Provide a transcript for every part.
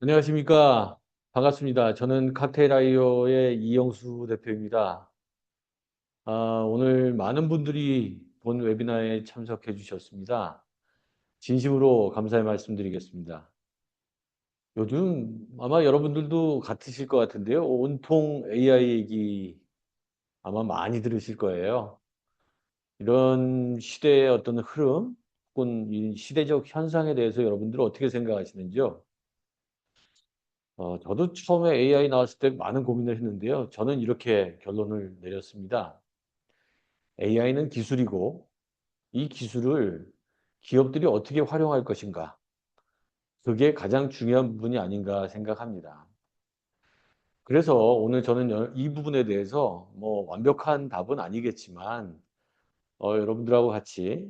안녕하십니까. 반갑습니다. 저는 칵테일아이오의 이영수 대표입니다. 오늘 많은 분들이 본 웨비나에 참석해 주셨습니다. 진심으로 감사의 말씀드리겠습니다. 요즘 아마 여러분들도 같으실 것 같은데요. 온통 AI 얘기 아마 많이 들으실 거예요. 이런 시대의 어떤 흐름 혹은 이 시대적 현상에 대해서 여러분들은 어떻게 생각하시는지요? 저도 처음에 AI 나왔을 때 많은 고민을 했는데요. 저는 이렇게 결론을 내렸습니다. AI는 기술이고 이 기술을 기업들이 어떻게 활용할 것인가. 그게 가장 중요한 부분이 아닌가 생각합니다. 그래서 오늘 저는 이 부분에 대해서 뭐 완벽한 답은 아니겠지만 여러분들하고 같이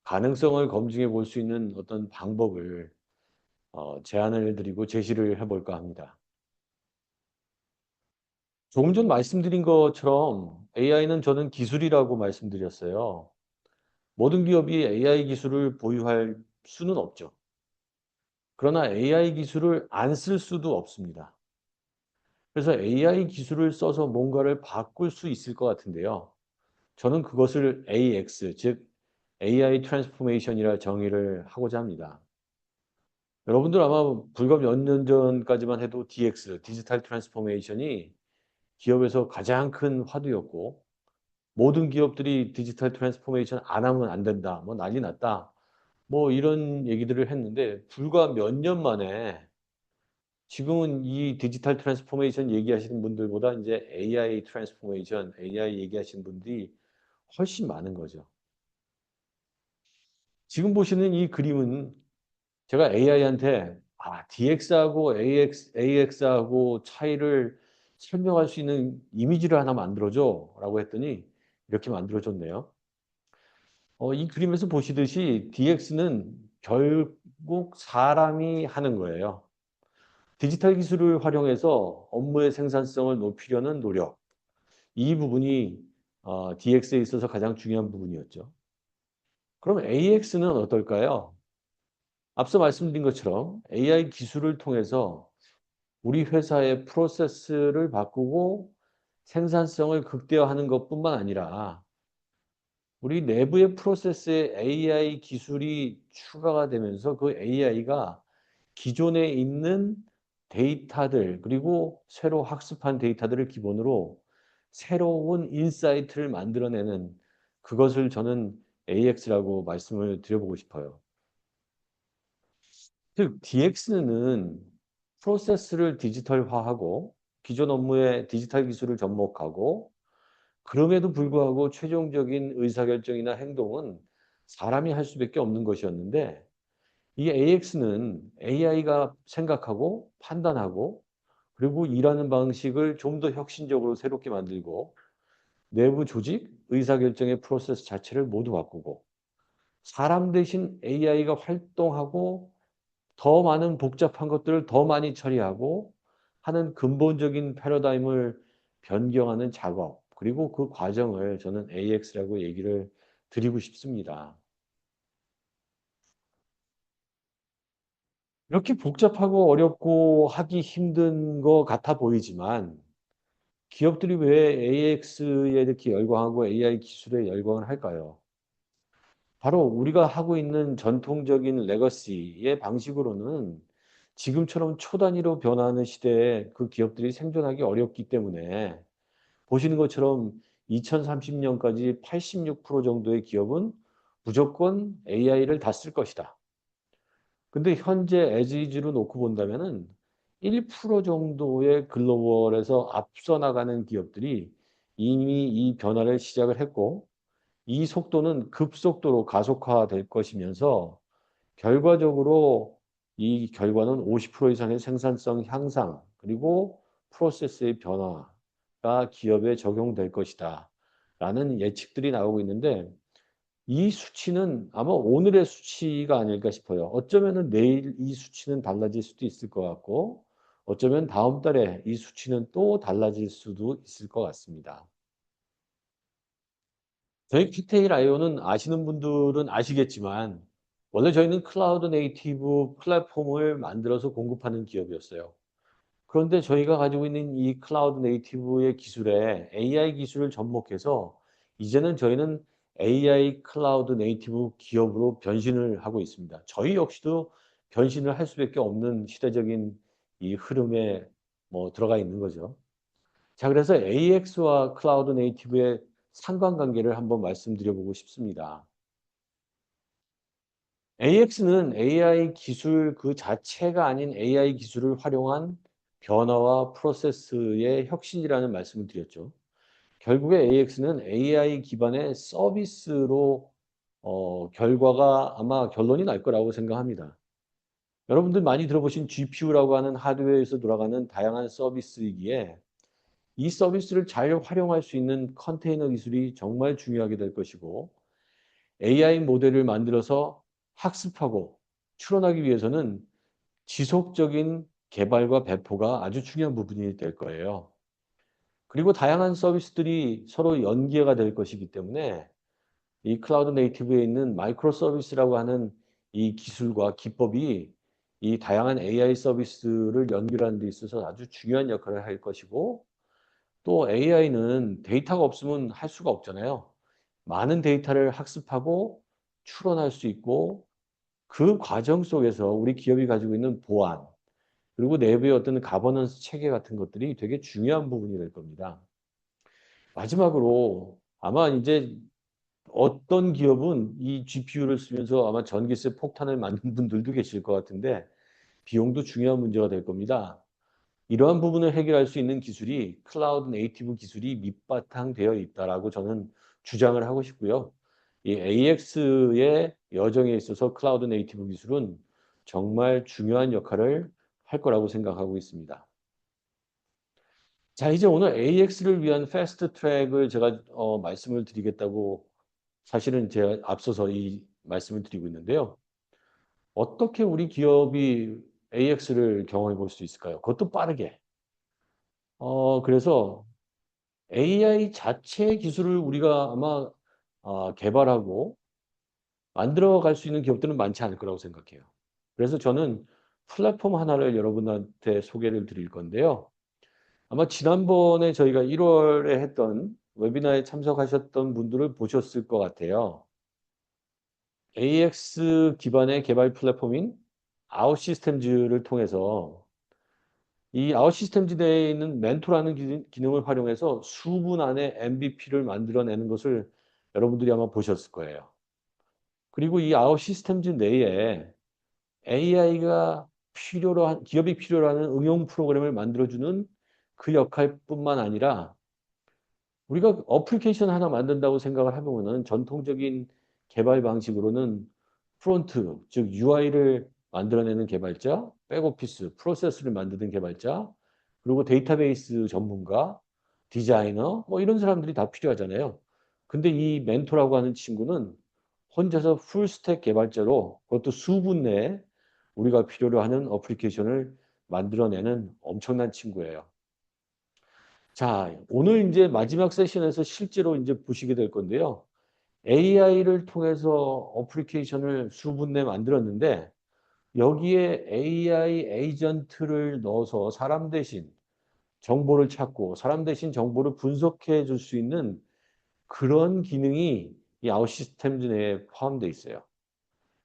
가능성을 검증해 볼 수 있는 어떤 방법을 제안을 드리고 제시를 해볼까 합니다. 조금 전 말씀드린 것처럼 AI는 저는 기술이라고 말씀드렸어요. 모든 기업이 AI 기술을 보유할 수는 없죠. 그러나 AI 기술을 안 쓸 수도 없습니다. 그래서 AI 기술을 써서 뭔가를 바꿀 수 있을 것 같은데요. 저는 그것을 AX, 즉 AI 트랜스포메이션이라 정의를 하고자 합니다. 여러분들 아마 불과 몇 년 전까지만 해도 DX, 디지털 트랜스포메이션이 기업에서 가장 큰 화두였고 모든 기업들이 디지털 트랜스포메이션 안 하면 안 된다. 뭐 난리 났다. 뭐 이런 얘기들을 했는데 불과 몇 년 만에 지금은 이 디지털 트랜스포메이션 얘기하시는 분들보다 이제 AI 트랜스포메이션, AI 얘기하시는 분들이 훨씬 많은 거죠. 지금 보시는 이 그림은 제가 AI한테 DX하고 AX하고 차이를 설명할 수 있는 이미지를 하나 만들어줘 라고 했더니 이렇게 만들어줬네요. 이 그림에서 보시듯이 DX는 결국 사람이 하는 거예요. 디지털 기술을 활용해서 업무의 생산성을 높이려는 노력. 이 부분이 DX에 있어서 가장 중요한 부분이었죠. 그럼 AX는 어떨까요? 앞서 말씀드린 것처럼 AI 기술을 통해서 우리 회사의 프로세스를 바꾸고 생산성을 극대화하는 것뿐만 아니라 우리 내부의 프로세스에 AI 기술이 추가가 되면서 그 AI가 기존에 있는 데이터들 그리고 새로 학습한 데이터들을 기본으로 새로운 인사이트를 만들어내는 그것을 저는 AX라고 말씀을 드려보고 싶어요. 즉 DX는 프로세스를 디지털화하고 기존 업무에 디지털 기술을 접목하고 그럼에도 불구하고 최종적인 의사결정이나 행동은 사람이 할 수밖에 없는 것이었는데 이 AX는 AI가 생각하고 판단하고 그리고 일하는 방식을 좀 더 혁신적으로 새롭게 만들고 내부 조직, 의사결정의 프로세스 자체를 모두 바꾸고 사람 대신 AI가 활동하고 더 많은 복잡한 것들을 더 많이 처리하고 하는 근본적인 패러다임을 변경하는 작업 그리고 그 과정을 저는 AX라고 얘기를 드리고 싶습니다. 이렇게 복잡하고 어렵고 하기 힘든 것 같아 보이지만 기업들이 왜 AX에 이렇게 열광하고 AI 기술에 열광을 할까요? 바로 우리가 하고 있는 전통적인 레거시의 방식으로는 지금처럼 초단위로 변화하는 시대에 그 기업들이 생존하기 어렵기 때문에 보시는 것처럼 2030년까지 86% 정도의 기업은 무조건 AI를 다 쓸 것이다. 근데 현재 as is로 놓고 본다면은 1% 정도의 글로벌에서 앞서 나가는 기업들이 이미 이 변화를 시작을 했고 이 속도는 급속도로 가속화될 것이면서 결과적으로 이 결과는 50% 이상의 생산성 향상 그리고 프로세스의 변화가 기업에 적용될 것이다. 라는 예측들이 나오고 있는데 이 수치는 아마 오늘의 수치가 아닐까 싶어요. 어쩌면은 내일 이 수치는 달라질 수도 있을 것 같고 어쩌면 다음 달에 이 수치는 또 달라질 수도 있을 것 같습니다. 저희 칵테일 아이오는 아시는 분들은 아시겠지만 원래 저희는 클라우드 네이티브 플랫폼을 만들어서 공급하는 기업이었어요. 그런데 저희가 가지고 있는 이 클라우드 네이티브의 기술에 AI 기술을 접목해서 이제는 저희는 AI 클라우드 네이티브 기업으로 변신을 하고 있습니다. 저희 역시도 변신을 할 수밖에 없는 시대적인 이 흐름에 뭐 들어가 있는 거죠. 자, 그래서 AX와 클라우드 네이티브의 상관관계를 한번 말씀드려 보고 싶습니다. AX는 AI 기술 그 자체가 아닌 AI 기술을 활용한 변화와 프로세스의 혁신이라는 말씀을 드렸죠. 결국에 AX는 AI 기반의 서비스로 결과가 아마 결론이 날 거라고 생각합니다. 여러분들 많이 들어보신 GPU라고 하는 하드웨어에서 돌아가는 다양한 서비스이기에 이 서비스를 잘 활용할 수 있는 컨테이너 기술이 정말 중요하게 될 것이고 AI 모델을 만들어서 학습하고 추론하기 위해서는 지속적인 개발과 배포가 아주 중요한 부분이 될 거예요. 그리고 다양한 서비스들이 서로 연계가 될 것이기 때문에 이 클라우드 네이티브에 있는 마이크로 서비스라고 하는 이 기술과 기법이 이 다양한 AI 서비스를 연결하는 데 있어서 아주 중요한 역할을 할 것이고 또 AI는 데이터가 없으면 할 수가 없잖아요. 많은 데이터를 학습하고 추론할 수 있고 그 과정 속에서 우리 기업이 가지고 있는 보안 그리고 내부의 어떤 가버넌스 체계 같은 것들이 되게 중요한 부분이 될 겁니다. 마지막으로 아마 이제 어떤 기업은 이 GPU를 쓰면서 아마 전기세 폭탄을 맞는 분들도 계실 것 같은데 비용도 중요한 문제가 될 겁니다. 이러한 부분을 해결할 수 있는 기술이 클라우드 네이티브 기술이 밑바탕 되어 있다라고 저는 주장을 하고 싶고요. 이 AX의 여정에 있어서 클라우드 네이티브 기술은 정말 중요한 역할을 할 거라고 생각하고 있습니다. 자, 이제 오늘 AX를 위한 패스트 트랙을 제가 말씀을 드리겠다고 사실은 제가 앞서서 이 말씀을 드리고 있는데요. 어떻게 우리 기업이 AX를 경험해 볼 수 있을까요? 그것도 빠르게. 그래서 AI 자체 기술을 우리가 아마 개발하고 만들어 갈 수 있는 기업들은 많지 않을 거라고 생각해요. 그래서 저는 플랫폼 하나를 여러분한테 소개를 드릴 건데요. 아마 지난번에 저희가 1월에 했던 웨비나에 참석하셨던 분들을 보셨을 것 같아요. AX 기반의 개발 플랫폼인 아웃시스템즈를 통해서 이 아웃시스템즈 내에 있는 멘토라는 기능을 활용해서 수분 안에 MVP를 만들어내는 것을 여러분들이 아마 보셨을 거예요. 그리고 이 아웃시스템즈 내에 AI가 기업이 필요로 하는 응용 프로그램을 만들어주는 그 역할뿐만 아니라 우리가 어플리케이션 하나 만든다고 생각을 해보면은 전통적인 개발 방식으로는 프론트, 즉 UI를 만들어내는 개발자, 백오피스, 프로세스를 만드는 개발자, 그리고 데이터베이스 전문가, 디자이너, 뭐 이런 사람들이 다 필요하잖아요. 근데 이 멘토라고 하는 친구는 혼자서 풀스택 개발자로 그것도 수분 내에 우리가 필요로 하는 어플리케이션을 만들어내는 엄청난 친구예요. 자, 오늘 이제 마지막 세션에서 실제로 이제 보시게 될 건데요. AI를 통해서 어플리케이션을 수분 내 만들었는데 여기에 AI 에이전트를 넣어서 사람 대신 정보를 찾고 사람 대신 정보를 분석해 줄 수 있는 그런 기능이 이 아웃시스템즈 내에 포함되어 있어요.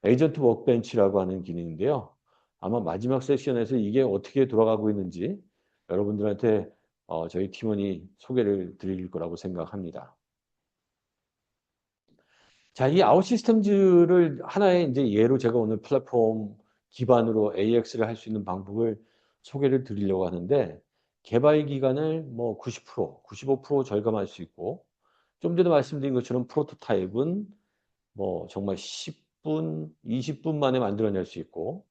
에이전트 워크벤치라고 하는 기능인데요. 아마 마지막 세션에서 이게 어떻게 돌아가고 있는지 여러분들한테 저희 팀원이 소개를 드릴 거라고 생각합니다. 자, 이 아웃시스템즈를 하나의 이제 예로 제가 오늘 플랫폼 기반으로 AX를 할 수 있는 방법을 소개를 드리려고 하는데 개발 기간을 뭐 90%, 95% 절감할 수 있고 좀 전에 말씀드린 것처럼 프로토타입은 뭐 정말 10분, 20분 만에 만들어낼 수 있고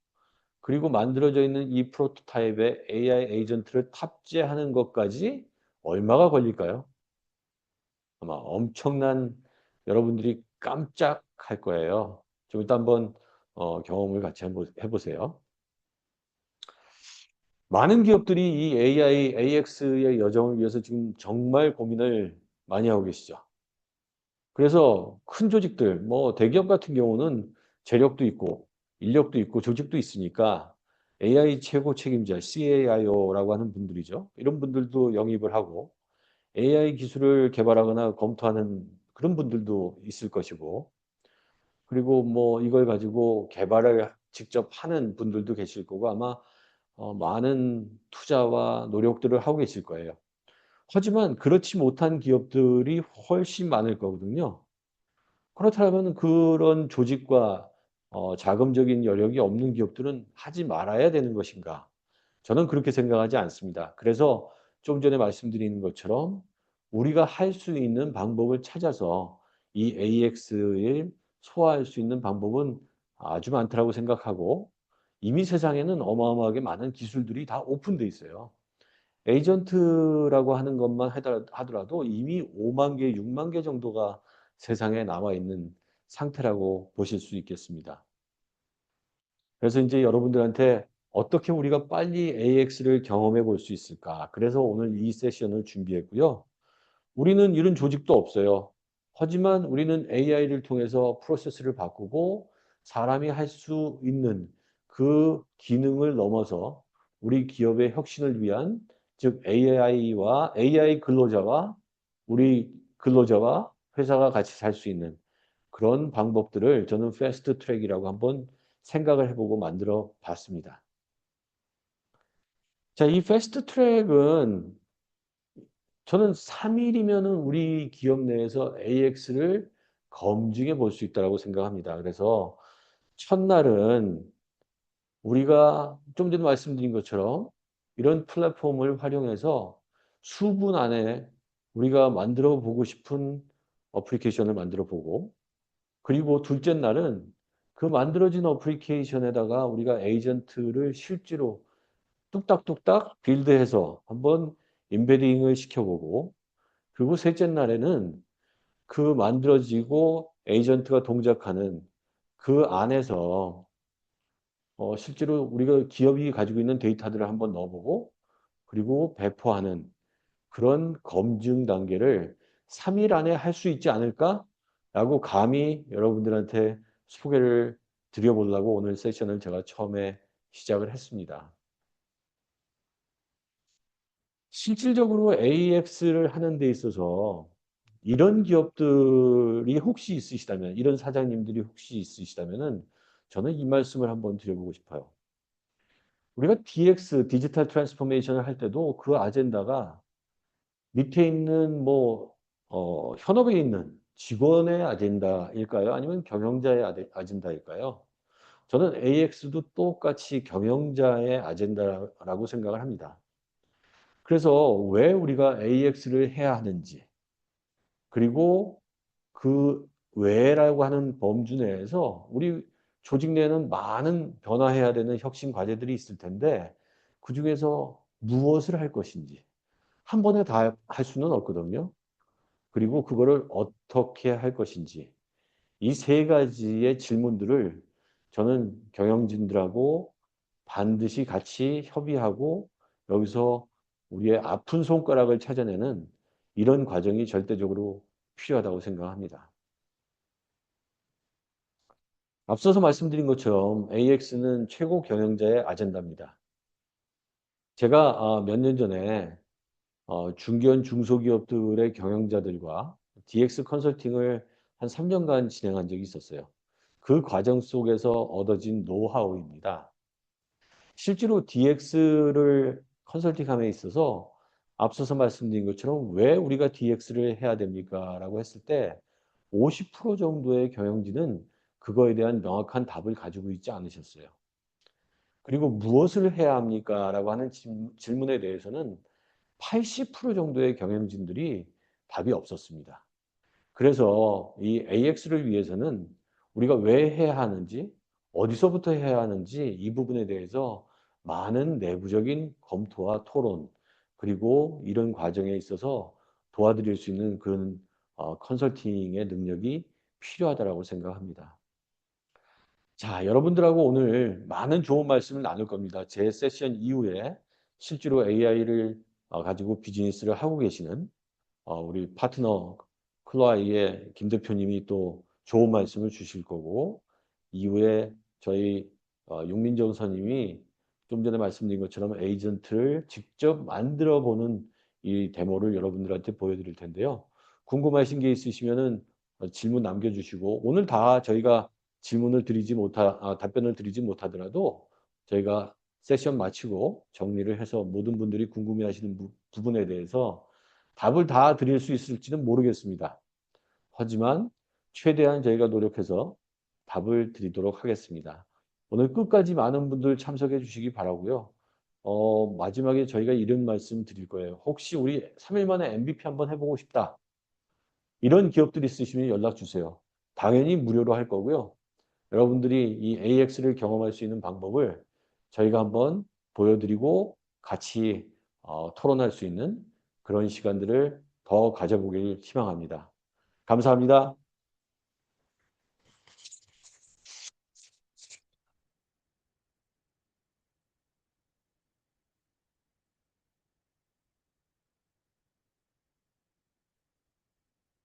그리고 만들어져 있는 이 프로토타입에 AI 에이전트를 탑재하는 것까지 얼마가 걸릴까요? 아마 엄청난 여러분들이 깜짝할 거예요. 좀 이따 한번 경험을 같이 한번 해보세요. 많은 기업들이 이 AI, AX의 여정을 위해서 지금 정말 고민을 많이 하고 계시죠. 그래서 큰 조직들, 뭐 대기업 같은 경우는 재력도 있고 인력도 있고 조직도 있으니까 AI 최고 책임자 CAIO라고 하는 분들이죠. 이런 분들도 영입을 하고 AI 기술을 개발하거나 검토하는 그런 분들도 있을 것이고 그리고 뭐 이걸 가지고 개발을 직접 하는 분들도 계실 거고 아마 많은 투자와 노력들을 하고 계실 거예요. 하지만 그렇지 못한 기업들이 훨씬 많을 거거든요. 그렇다면 그런 조직과 자금적인 여력이 없는 기업들은 하지 말아야 되는 것인가? 저는 그렇게 생각하지 않습니다. 그래서 좀 전에 말씀드린 것처럼 우리가 할 수 있는 방법을 찾아서 이 AX를 소화할 수 있는 방법은 아주 많다고 생각하고 이미 세상에는 어마어마하게 많은 기술들이 다 오픈돼 있어요. 에이전트라고 하는 것만 하더라도 이미 5만 개, 6만 개 정도가 세상에 나와 있는 상태라고 보실 수 있겠습니다. 그래서 이제 여러분들한테 어떻게 우리가 빨리 AX를 경험해 볼 수 있을까? 그래서 오늘 이 세션을 준비했고요. 우리는 이런 조직도 없어요. 하지만 우리는 AI를 통해서 프로세스를 바꾸고 사람이 할 수 있는 그 기능을 넘어서 우리 기업의 혁신을 위한 즉 AI와 AI 근로자와 우리 근로자와 회사가 같이 살 수 있는 그런 방법들을 저는 패스트 트랙이라고 한번 생각을 해보고 만들어 봤습니다. 자, 이 패스트 트랙은 저는 3일이면은 우리 기업 내에서 AX를 검증해 볼 수 있다고 생각합니다. 그래서 첫날은 우리가 좀 전에 말씀드린 것처럼 이런 플랫폼을 활용해서 수분 안에 우리가 만들어 보고 싶은 어플리케이션을 만들어 보고 그리고 둘째 날은 그 만들어진 어플리케이션에다가 우리가 에이전트를 실제로 뚝딱뚝딱 빌드해서 한번 임베딩을 시켜보고 그리고 셋째 날에는 그 만들어지고 에이전트가 동작하는 그 안에서 실제로 우리가 기업이 가지고 있는 데이터들을 한번 넣어보고 그리고 배포하는 그런 검증 단계를 3일 안에 할 수 있지 않을까라고 감히 여러분들한테 소개를 드려보려고 오늘 세션을 제가 처음에 시작을 했습니다. 실질적으로 AX를 하는 데 있어서 이런 기업들이 혹시 있으시다면, 이런 사장님들이 혹시 있으시다면은 저는 이 말씀을 한번 드려보고 싶어요. 우리가 DX, 디지털 트랜스포메이션을 할 때도 그 아젠다가 밑에 있는 현업에 있는 직원의 아젠다일까요? 아니면 경영자의 아젠다일까요? 저는 AX도 똑같이 경영자의 아젠다라고 생각을 합니다. 그래서 왜 우리가 AX를 해야 하는지, 그리고 그 외라고 하는 범주 내에서 우리 조직 내에는 많은 변화해야 되는 혁신 과제들이 있을 텐데 그중에서 무엇을 할 것인지 한 번에 다 할 수는 없거든요. 그리고 그거를 어떻게 할 것인지 이 세 가지의 질문들을 저는 경영진들하고 반드시 같이 협의하고 여기서 우리의 아픈 손가락을 찾아내는 이런 과정이 절대적으로 필요하다고 생각합니다. 앞서서 말씀드린 것처럼 AX는 최고 경영자의 아젠다입니다. 제가 몇 년 전에 중견 중소기업들의 경영자들과 DX 컨설팅을 한 3년간 진행한 적이 있었어요. 그 과정 속에서 얻어진 노하우입니다. 실제로 DX를 컨설팅함에 있어서 앞서서 말씀드린 것처럼 왜 우리가 DX를 해야 됩니까? 라고 했을 때 50% 정도의 경영진은 그거에 대한 명확한 답을 가지고 있지 않으셨어요. 그리고 무엇을 해야 합니까? 라고 하는 질문에 대해서는 80% 정도의 경영진들이 답이 없었습니다. 그래서 이 AX를 위해서는 우리가 왜 해야 하는지, 어디서부터 해야 하는지 이 부분에 대해서 많은 내부적인 검토와 토론, 그리고 이런 과정에 있어서 도와드릴 수 있는 그런 컨설팅의 능력이 필요하다고 생각합니다. 자, 여러분들하고 오늘 많은 좋은 말씀을 나눌 겁니다. 제 세션 이후에 실제로 AI를 가지고 비즈니스를 하고 계시는 우리 파트너 클로아이의 김 대표님이 또 좋은 말씀을 주실 거고 이후에 저희 윤민정 선임이 좀 전에 말씀드린 것처럼 에이전트를 직접 만들어 보는 이 데모를 여러분들한테 보여드릴 텐데요. 궁금하신 게 있으시면은 질문 남겨주시고 오늘 다 저희가 답변을 드리지 못하더라도 저희가 세션 마치고 정리를 해서 모든 분들이 궁금해하시는 부분에 대해서 답을 다 드릴 수 있을지는 모르겠습니다. 하지만 최대한 저희가 노력해서 답을 드리도록 하겠습니다. 오늘 끝까지 많은 분들 참석해 주시기 바라고요. 마지막에 저희가 이런 말씀 드릴 거예요. 혹시 우리 3일 만에 MVP 한번 해보고 싶다. 이런 기업들이 있으시면 연락 주세요. 당연히 무료로 할 거고요. 여러분들이 이 AX를 경험할 수 있는 방법을 저희가 한번 보여드리고 같이 토론할 수 있는 그런 시간들을 더 가져보길 희망합니다. 감사합니다.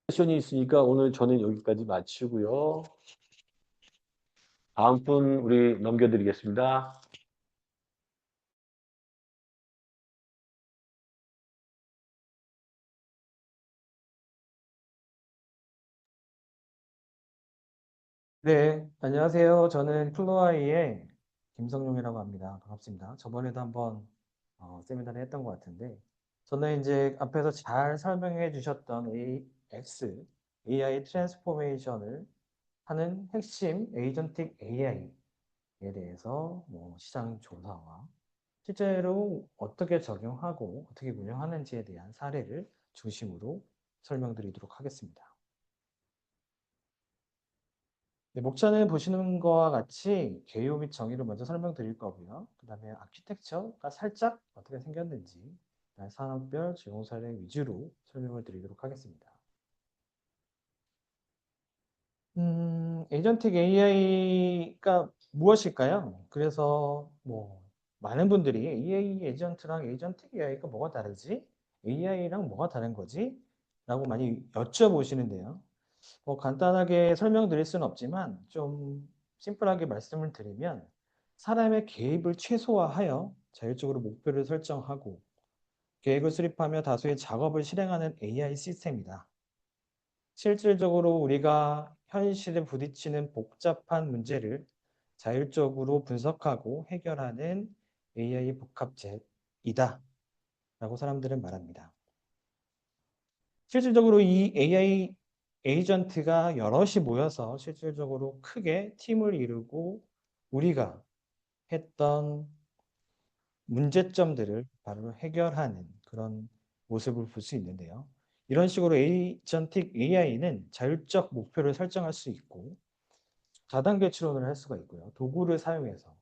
세션이 있으니까 오늘 저는 여기까지 마치고요. 다음 분 우리 넘겨드리겠습니다. 네, 안녕하세요. 저는 플로아이의 김성용이라고 합니다. 반갑습니다. 저번에도 한번 세미나를 했던 것 같은데, 저는 이제 앞에서 잘 설명해 주셨던 AX, AI 트랜스포메이션을 하는 핵심 에이전틱 AI에 대해서 시장 조사와 실제로 어떻게 적용하고 어떻게 운영하는지에 대한 사례를 중심으로 설명드리도록 하겠습니다. 네, 목차는 보시는 거와 같이 개요 및 정의를 먼저 설명드릴 거고요. 그 다음에 아키텍처가 살짝 어떻게 생겼는지, 그다음에 산업별 적용 사례 위주로 설명을 드리도록 하겠습니다. 에이전틱 AI가 무엇일까요? 그래서 많은 분들이 AI 에이전트랑 에이전틱 AI가 뭐가 다르지? AI랑 뭐가 다른 거지? 라고 많이 여쭤보시는데요. 간단하게 설명드릴 수는 없지만 좀 심플하게 말씀을 드리면 사람의 개입을 최소화하여 자율적으로 목표를 설정하고 계획을 수립하며 다수의 작업을 실행하는 AI 시스템이다. 실질적으로 우리가 현실에 부딪히는 복잡한 문제를 자율적으로 분석하고 해결하는 AI 복합체이다. 라고 사람들은 말합니다. 실질적으로 이 AI 에이전트가 여럿이 모여서 실질적으로 크게 팀을 이루고 우리가 했던 문제점들을 바로 해결하는 그런 모습을 볼 수 있는데요. 이런 식으로 에이전틱 AI는 자율적 목표를 설정할 수 있고 다단계 추론을 할 수가 있고요. 도구를 사용해서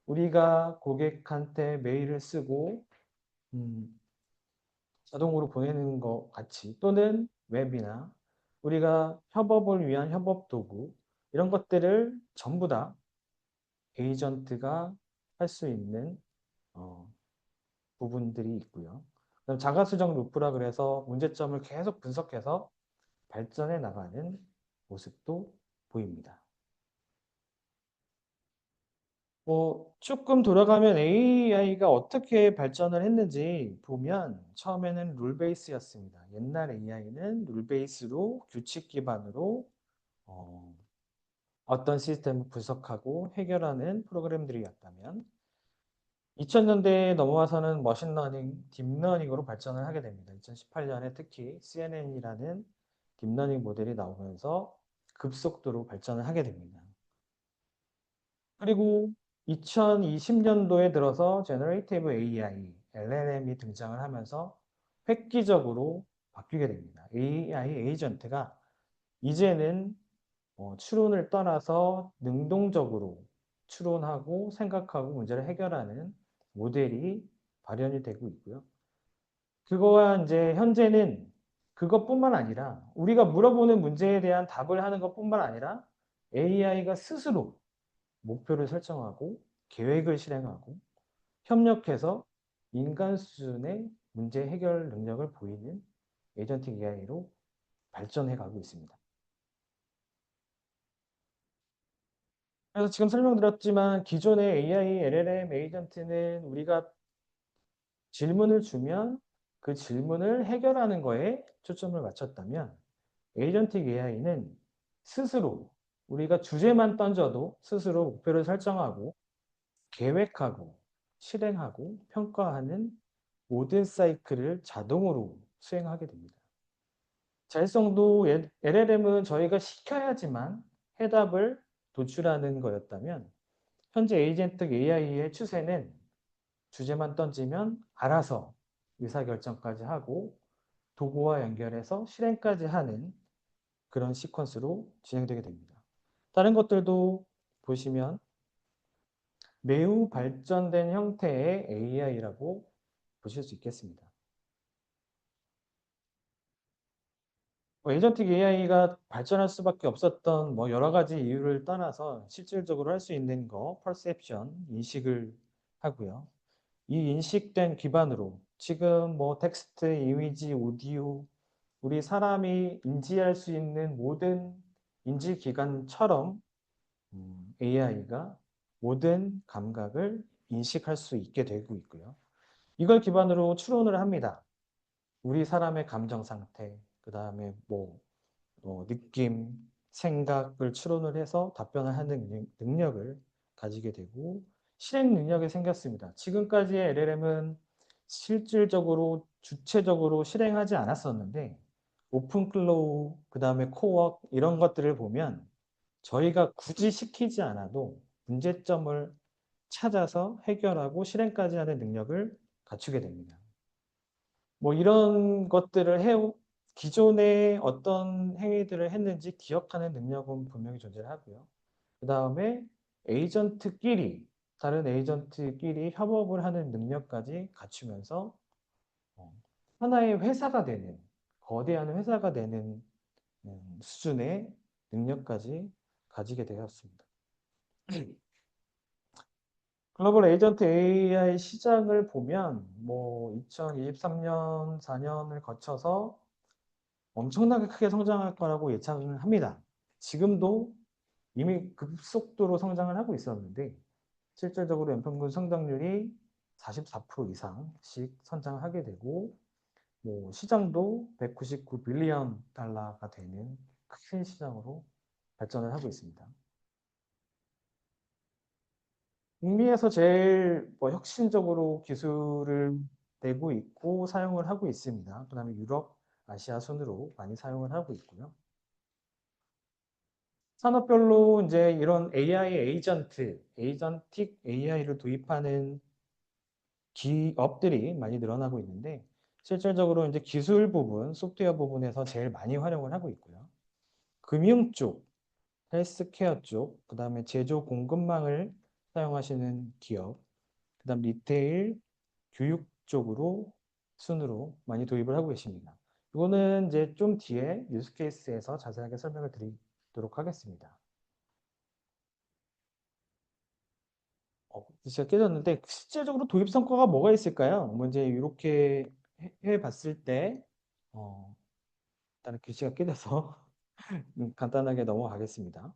우리가 고객한테 메일을 쓰고 음, 자동으로 보내는 것 같이 또는 웹이나 우리가 협업을 위한 협업 도구 이런 것들을 전부 다 에이전트가 할 수 있는 어, 부분들이 있고요. 그다음 자가수정 루프라 그래서 문제점을 계속 분석해서 발전해 나가는 모습도 보입니다. 조금 돌아가면 AI가 어떻게 발전을 했는지 보면 처음에는 룰 베이스였습니다. 옛날 AI는 룰 베이스로 규칙 기반으로 어, 어떤 시스템을 분석하고 해결하는 프로그램들이었다면 2000년대에 넘어와서는 머신러닝, 딥러닝으로 발전을 하게 됩니다. 2018년에 특히 CNN이라는 딥러닝 모델이 나오면서 급속도로 발전을 하게 됩니다. 그리고 2020년도에 들어서 Generative AI, LLM이 등장을 하면서 획기적으로 바뀌게 됩니다. AI 에이전트가 이제는 추론을 떠나서 능동적으로 추론하고 생각하고 문제를 해결하는 모델이 발현이 되고 있고요. 그거와 이제 현재는 그것뿐만 아니라 우리가 물어보는 문제에 대한 답을 하는 것뿐만 아니라 AI가 스스로 목표를 설정하고 계획을 실행하고 협력해서 인간 수준의 문제 해결 능력을 보이는 에이전틱 AI로 발전해 가고 있습니다. 그래서 지금 설명드렸지만 기존의 AI, LLM 에이전트는 우리가 질문을 주면 그 질문을 해결하는 거에 초점을 맞췄다면 에이전틱 AI는 스스로 우리가 주제만 던져도 스스로 목표를 설정하고 계획하고 실행하고 평가하는 모든 사이클을 자동으로 수행하게 됩니다. 자율성도 LLM은 저희가 시켜야지만 해답을 도출하는 거였다면 현재 에이전틱 AI의 추세는 주제만 던지면 알아서 의사결정까지 하고 도구와 연결해서 실행까지 하는 그런 시퀀스로 진행되게 됩니다. 다른 것들도 보시면 매우 발전된 형태의 AI라고 보실 수 있겠습니다. 에이전틱 AI가 발전할 수밖에 없었던 여러 가지 이유를 떠나서 실질적으로 할 수 있는 거, 퍼셉션, 인식을 하고요. 이 인식된 기반으로 지금 텍스트, 이미지, 오디오, 우리 사람이 인지할 수 있는 모든 인지 기관처럼 AI가 모든 감각을 인식할 수 있게 되고 있고요. 이걸 기반으로 추론을 합니다. 우리 사람의 감정 상태, 그 다음에 느낌, 생각을 추론을 해서 답변을 하는 능력을 가지게 되고 실행 능력이 생겼습니다. 지금까지의 LLM은 실질적으로 주체적으로 실행하지 않았었는데 오픈클로우, 그 다음에 코어 이런 것들을 보면 저희가 굳이 시키지 않아도 문제점을 찾아서 해결하고 실행까지 하는 능력을 갖추게 됩니다. 이런 것들을 기존에 어떤 행위들을 했는지 기억하는 능력은 분명히 존재하고요. 그 다음에 에이전트끼리, 다른 에이전트끼리 협업을 하는 능력까지 갖추면서 어, 하나의 회사가 되는, 거대한 회사가 되는 수준의 능력까지 가지게 되었습니다. 글로벌 에이전트 AI 시장을 보면 2023년, 4년을 거쳐서 엄청나게 크게 성장할 거라고 예상을 합니다. 지금도 이미 급속도로 성장을 하고 있었는데 실질적으로 연평균 성장률이 44% 이상씩 성장하게 되고 시장도 199 빌리언 달러가 되는 큰 시장으로 발전을 하고 있습니다. 북미에서 제일 혁신적으로 기술을 내고 있고 사용을 하고 있습니다. 그다음에 유럽, 아시아 순으로 많이 사용을 하고 있고요. 산업별로 이제 이런 AI 에이전트, 에이전틱 AI를 도입하는 기업들이 많이 늘어나고 있는데 실질적으로 이제 기술 부분, 소프트웨어 부분에서 제일 많이 활용을 하고 있고요. 금융 쪽, 헬스케어 쪽, 그다음에 제조 공급망을 사용하시는 기업, 그다음 리테일, 교육 쪽으로 순으로 많이 도입을 하고 계십니다. 이거는 이제 좀 뒤에 유스 케이스에서 자세하게 설명을 드리도록 하겠습니다. 글씨가 깨졌는데 실제적으로 도입 성과가 뭐가 있을까요? 이제 이렇게 해봤을 때 일단은 글씨가 깨져서 간단하게 넘어가겠습니다.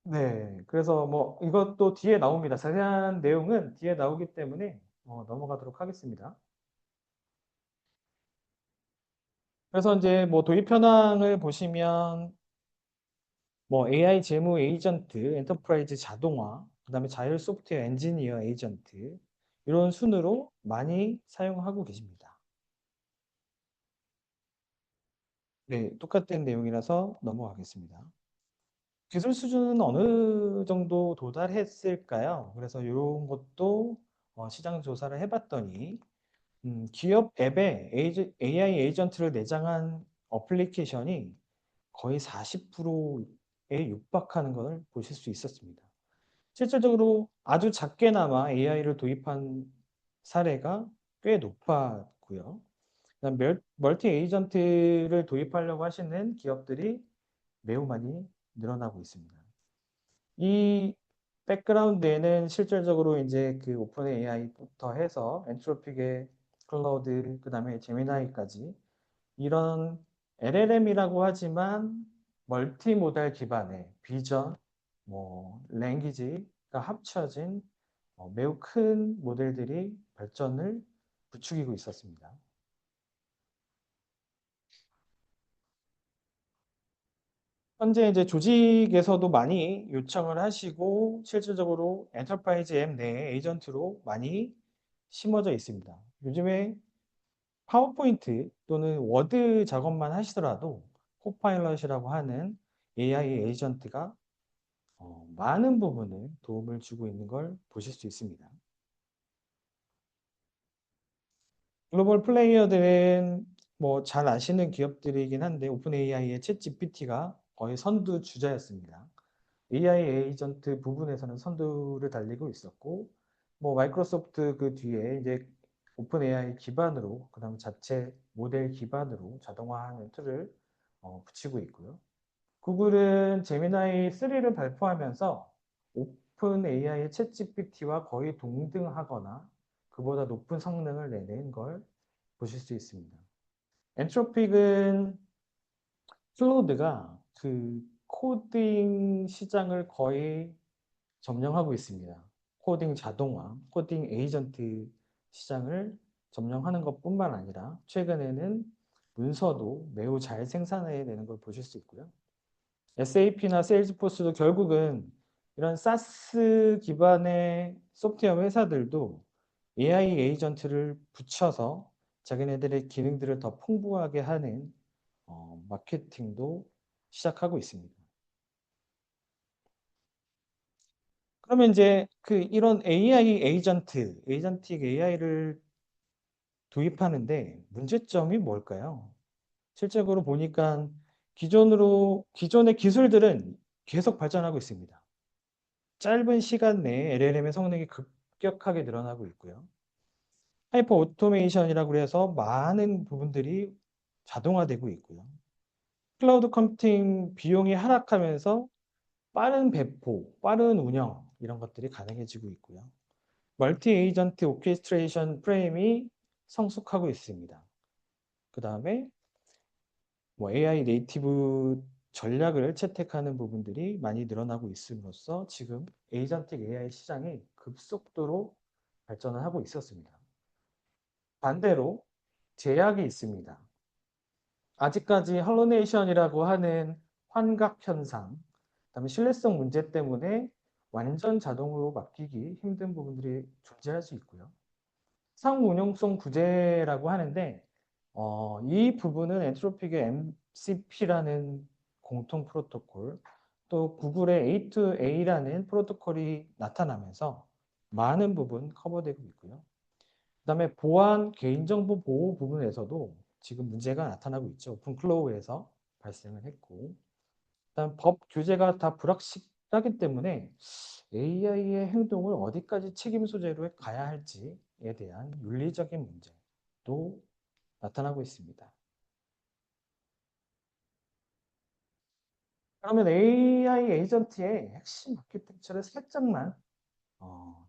네, 그래서 이것도 뒤에 나옵니다. 자세한 내용은 뒤에 나오기 때문에 넘어가도록 하겠습니다. 그래서 이제 도입 현황을 보시면 AI 재무 에이전트, 엔터프라이즈 자동화, 그다음에 자율 소프트웨어 엔지니어 에이전트 이런 순으로 많이 사용하고 계십니다. 네, 똑같은 내용이라서 넘어가겠습니다. 기술 수준은 어느 정도 도달했을까요? 그래서 이런 것도 시장 조사를 해봤더니 기업 앱에 AI 에이전트를 내장한 어플리케이션이 거의 40%에 육박하는 것을 보실 수 있었습니다. 실질적으로 아주 작게나마 AI를 도입한 사례가 꽤 높았고요. 그다음 멀티 에이전트를 도입하려고 하시는 기업들이 매우 많이 늘어나고 있습니다. 이 백그라운드에는 실질적으로 이제 그 오픈 AI부터 해서 엔트로픽의 클라우드, 그다음에 제미나이까지 이런 LLM이라고 하지만 멀티모달 기반의 비전, 랭귀지가 합쳐진 매우 큰 모델들이 발전을 부추기고 있었습니다. 현재 이제 조직에서도 많이 요청을 하시고 실질적으로 엔터프라이즈 앱 내에 에이전트로 많이 심어져 있습니다. 요즘에 파워포인트 또는 워드 작업만 하시더라도 코파일럿이라고 하는 AI 에이전트가 많은 부분을 도움을 주고 있는 걸 보실 수 있습니다. 글로벌 플레이어들은 뭐 잘 아시는 기업들이긴 한데 오픈 AI의 챗 GPT가 거의 선두 주자였습니다. AI 에이전트 부분에서는 선두를 달리고 있었고, 뭐 마이크로소프트 그 뒤에 이제 오픈 AI 기반으로, 그다음 자체 모델 기반으로 자동화하는 툴을 붙이고 있고요. 구글은 제미나이 3를 발표하면서 오픈 AI의 챗 GPT와 거의 동등하거나 그보다 높은 성능을 내는 걸 보실 수 있습니다. 엔트로픽은 클로드가 그 코딩 시장을 거의 점령하고 있습니다. 코딩 자동화, 코딩 에이전트 시장을 점령하는 것뿐만 아니라 최근에는 문서도 매우 잘 생산해내는 걸 보실 수 있고요. SAP나 세일즈포스도 결국은 이런 사스 기반의 소프트웨어 회사들도 AI 에이전트를 붙여서 자기네들의 기능들을 더 풍부하게 하는 마케팅도 시작하고 있습니다. 그러면 이제 그 이런 AI 에이전트, 에이전틱 AI를 도입하는데 문제점이 뭘까요? 실제로 보니까 기존의 기술들은 계속 발전하고 있습니다. 짧은 시간 내에 LLM의 성능이 급격하게 늘어나고 있고요. 하이퍼 오토메이션이라고 해서 많은 부분들이 자동화되고 있고요. 클라우드 컴퓨팅 비용이 하락하면서 빠른 배포, 빠른 운영 이런 것들이 가능해지고 있고요. 멀티 에이전트 오케스트레이션 프레임이 성숙하고 있습니다. 그 다음에 AI 네이티브 전략을 채택하는 부분들이 많이 늘어나고 있음으로써 지금 에이전틱 AI 시장이 급속도로 발전을 하고 있었습니다. 반대로 제약이 있습니다. 아직까지 할루네이션이라고 하는 환각 현상, 그다음에 신뢰성 문제 때문에 완전 자동으로 맡기기 힘든 부분들이 존재할 수 있고요. 상운용성 구제라고 하는데 이 부분은 엔트로픽의 MCP라는 공통 프로토콜, 또 구글의 A2A라는 프로토콜이 나타나면서 많은 부분 커버되고 있고요. 그다음에 보안, 개인정보 보호 부분에서도 지금 문제가 나타나고 있죠. 오픈클로우에서 발생을 했고, 그다음 법 규제가 다 불확실하기 때문에 AI의 행동을 어디까지 책임 소재로 가야 할지에 대한 윤리적인 문제도 나타나고 있습니다. 그러면 AI 에이전트의 핵심 아키텍처를 살짝만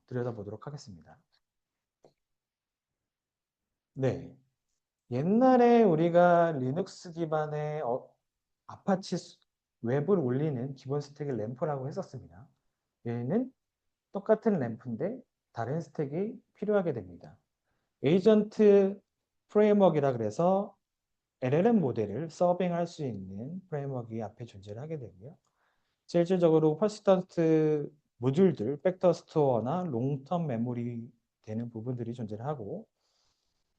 들여다보도록 하겠습니다. 네, 옛날에 우리가 리눅스 기반의 아파치 웹을 올리는 기본 스택이 램프라고 했었습니다. 얘는 똑같은 램프인데 다른 스택이 필요하게 됩니다. 에이전트 프레임워크이라 그래서 LLM 모델을 서빙할 수 있는 프레임워크가 앞에 존재를 하게 되고요. 실질적으로 퍼시스턴트 모듈들, 팩터 스토어나 롱텀 메모리 되는 부분들이 존재를 하고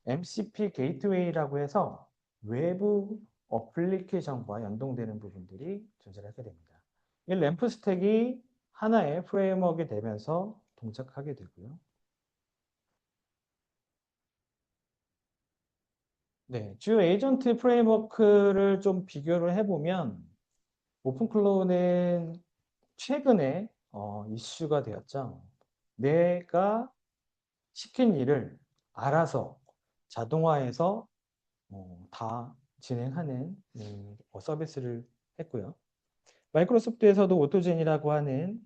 MCP 게이트웨이라고 해서 외부 어플리케이션과 연동되는 부분들이 존재하게 됩니다. 이 램프 스택이 하나의 프레임워크가 되면서 동작하게 되고요. 네, 주요 에이전트 프레임워크를 좀 비교를 해보면 오픈클로우는 최근에 이슈가 되었죠. 내가 시킨 일을 알아서 자동화해서 다 진행하는 서비스를 했고요. 마이크로소프트에서도 오토젠이라고 하는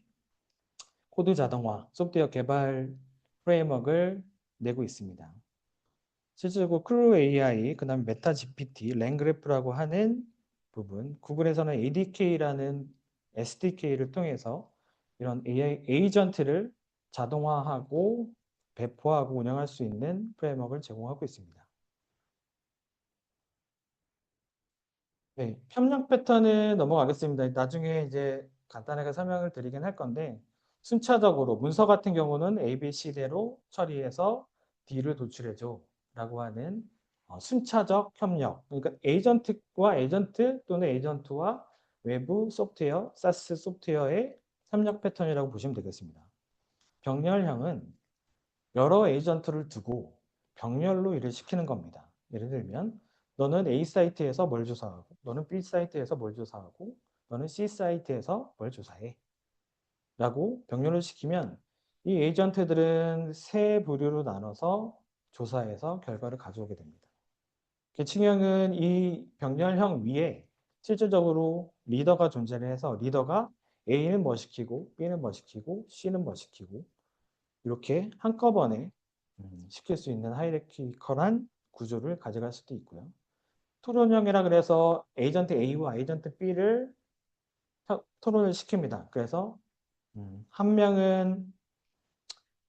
코드 자동화 소프트웨어 개발 프레임워크를 내고 있습니다. 실제로 크루 AI, 그다음에 메타 GPT, 랭그래프라고 하는 부분, 구글에서는 ADK라는 SDK를 통해서 이런 AI 에이전트를 자동화하고 배포하고 운영할 수 있는 프레임워크를 제공하고 있습니다. 네, 협력 패턴은 넘어가겠습니다. 나중에 이제 간단하게 설명을 드리긴 할 건데 순차적으로 문서 같은 경우는 A, B, C대로 처리해서 D를 도출해줘 라고 하는 순차적 협력. 그러니까 에이전트와 에이전트 또는 에이전트와 외부 소프트웨어, 사스 소프트웨어의 협력 패턴이라고 보시면 되겠습니다. 병렬형은 여러 에이전트를 두고 병렬로 일을 시키는 겁니다. 예를 들면 너는 A 사이트에서 뭘 조사하고 너는 B 사이트에서 뭘 조사하고 너는 C 사이트에서 뭘 조사해 라고 병렬을 시키면 이 에이전트들은 세 부류로 나눠서 조사해서 결과를 가져오게 됩니다. 계층형은 이 병렬형 위에 실질적으로 리더가 존재를 해서 리더가 A는 뭐 시키고 B는 뭐 시키고 C는 뭐 시키고 이렇게 한꺼번에 시킬 수 있는 하이라키컬한 구조를 가져갈 수도 있고요. 토론형이라 그래서 에이전트 A와 에이전트 B를 토론을 시킵니다. 그래서 한 명은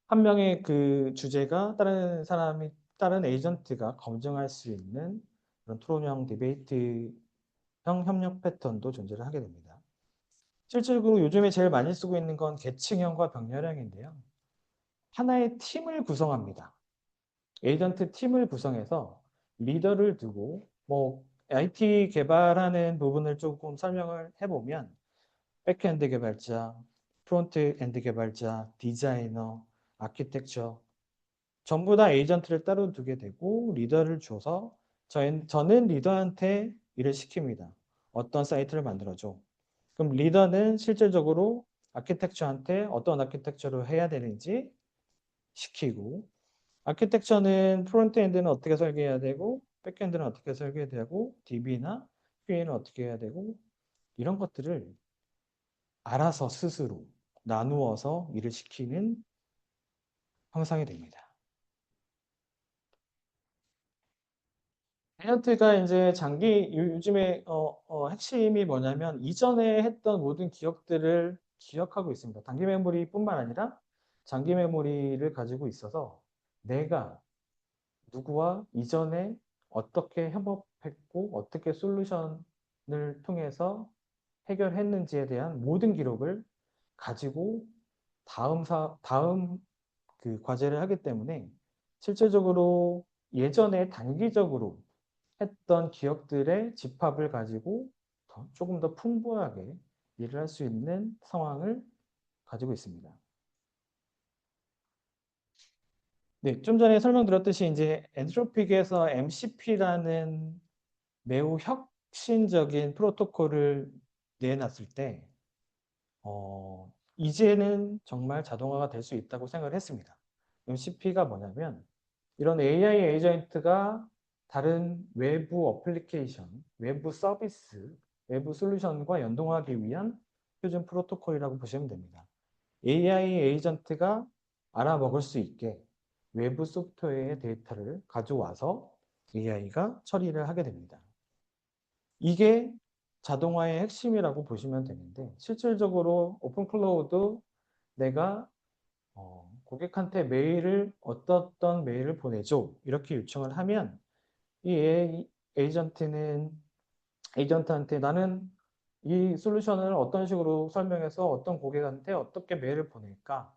한 명의 그 주제가 다른 사람이 다른 에이전트가 검증할 수 있는 그런 토론형 디베이트형 협력 패턴도 존재를 하게 됩니다. 실질적으로 요즘에 제일 많이 쓰고 있는 건 계층형과 병렬형인데요. 하나의 팀을 구성합니다. 에이전트 팀을 구성해서 리더를 두고 뭐 IT 개발하는 부분을 조금 설명을 해보면 백엔드 개발자, 프론트엔드 개발자, 디자이너, 아키텍처 전부 다 에이전트를 따로 두게 되고 리더를 줘서 저는 리더한테 일을 시킵니다. 어떤 사이트를 만들어줘. 그럼 리더는 실질적으로 아키텍처한테 어떤 아키텍처로 해야 되는지 시키고 아키텍처는 프론트엔드는 어떻게 설계해야 되고 백엔드는 어떻게 설계해야 되고 DB나 QA는 어떻게 해야 되고 이런 것들을 알아서 스스로 나누어서 일을 시키는 형상이 됩니다. 에이전트가 이제 요즘에 핵심이 뭐냐면 이전에 했던 모든 기억들을 기억하고 있습니다. 단기 메모리뿐만 아니라 장기 메모리를 가지고 있어서 내가 누구와 이전에 어떻게 협업했고 어떻게 솔루션을 통해서 해결했는지에 대한 모든 기록을 가지고 다음 그 과제를 하기 때문에 실질적으로 예전에 단기적으로 했던 기억들의 집합을 가지고 조금 더 풍부하게 일을 할 수 있는 상황을 가지고 있습니다. 네, 좀 전에 설명드렸듯이 이제 엔트로픽에서 MCP라는 매우 혁신적인 프로토콜을 내놨을 때 이제는 정말 자동화가 될 수 있다고 생각을 했습니다. MCP가 뭐냐면 이런 AI 에이전트가 다른 외부 어플리케이션, 외부 서비스, 외부 솔루션과 연동하기 위한 표준 프로토콜이라고 보시면 됩니다. AI 에이전트가 알아먹을 수 있게 외부 소프트웨어의 데이터를 가져와서 AI가 처리를 하게 됩니다. 이게 자동화의 핵심이라고 보시면 되는데 실질적으로 오픈 클라우드 내가 고객한테 어떤 메일을 보내줘 이렇게 요청을 하면 이 에이전트는 에이전트한테 나는 이 솔루션을 어떤 식으로 설명해서 어떤 고객한테 어떻게 메일을 보낼까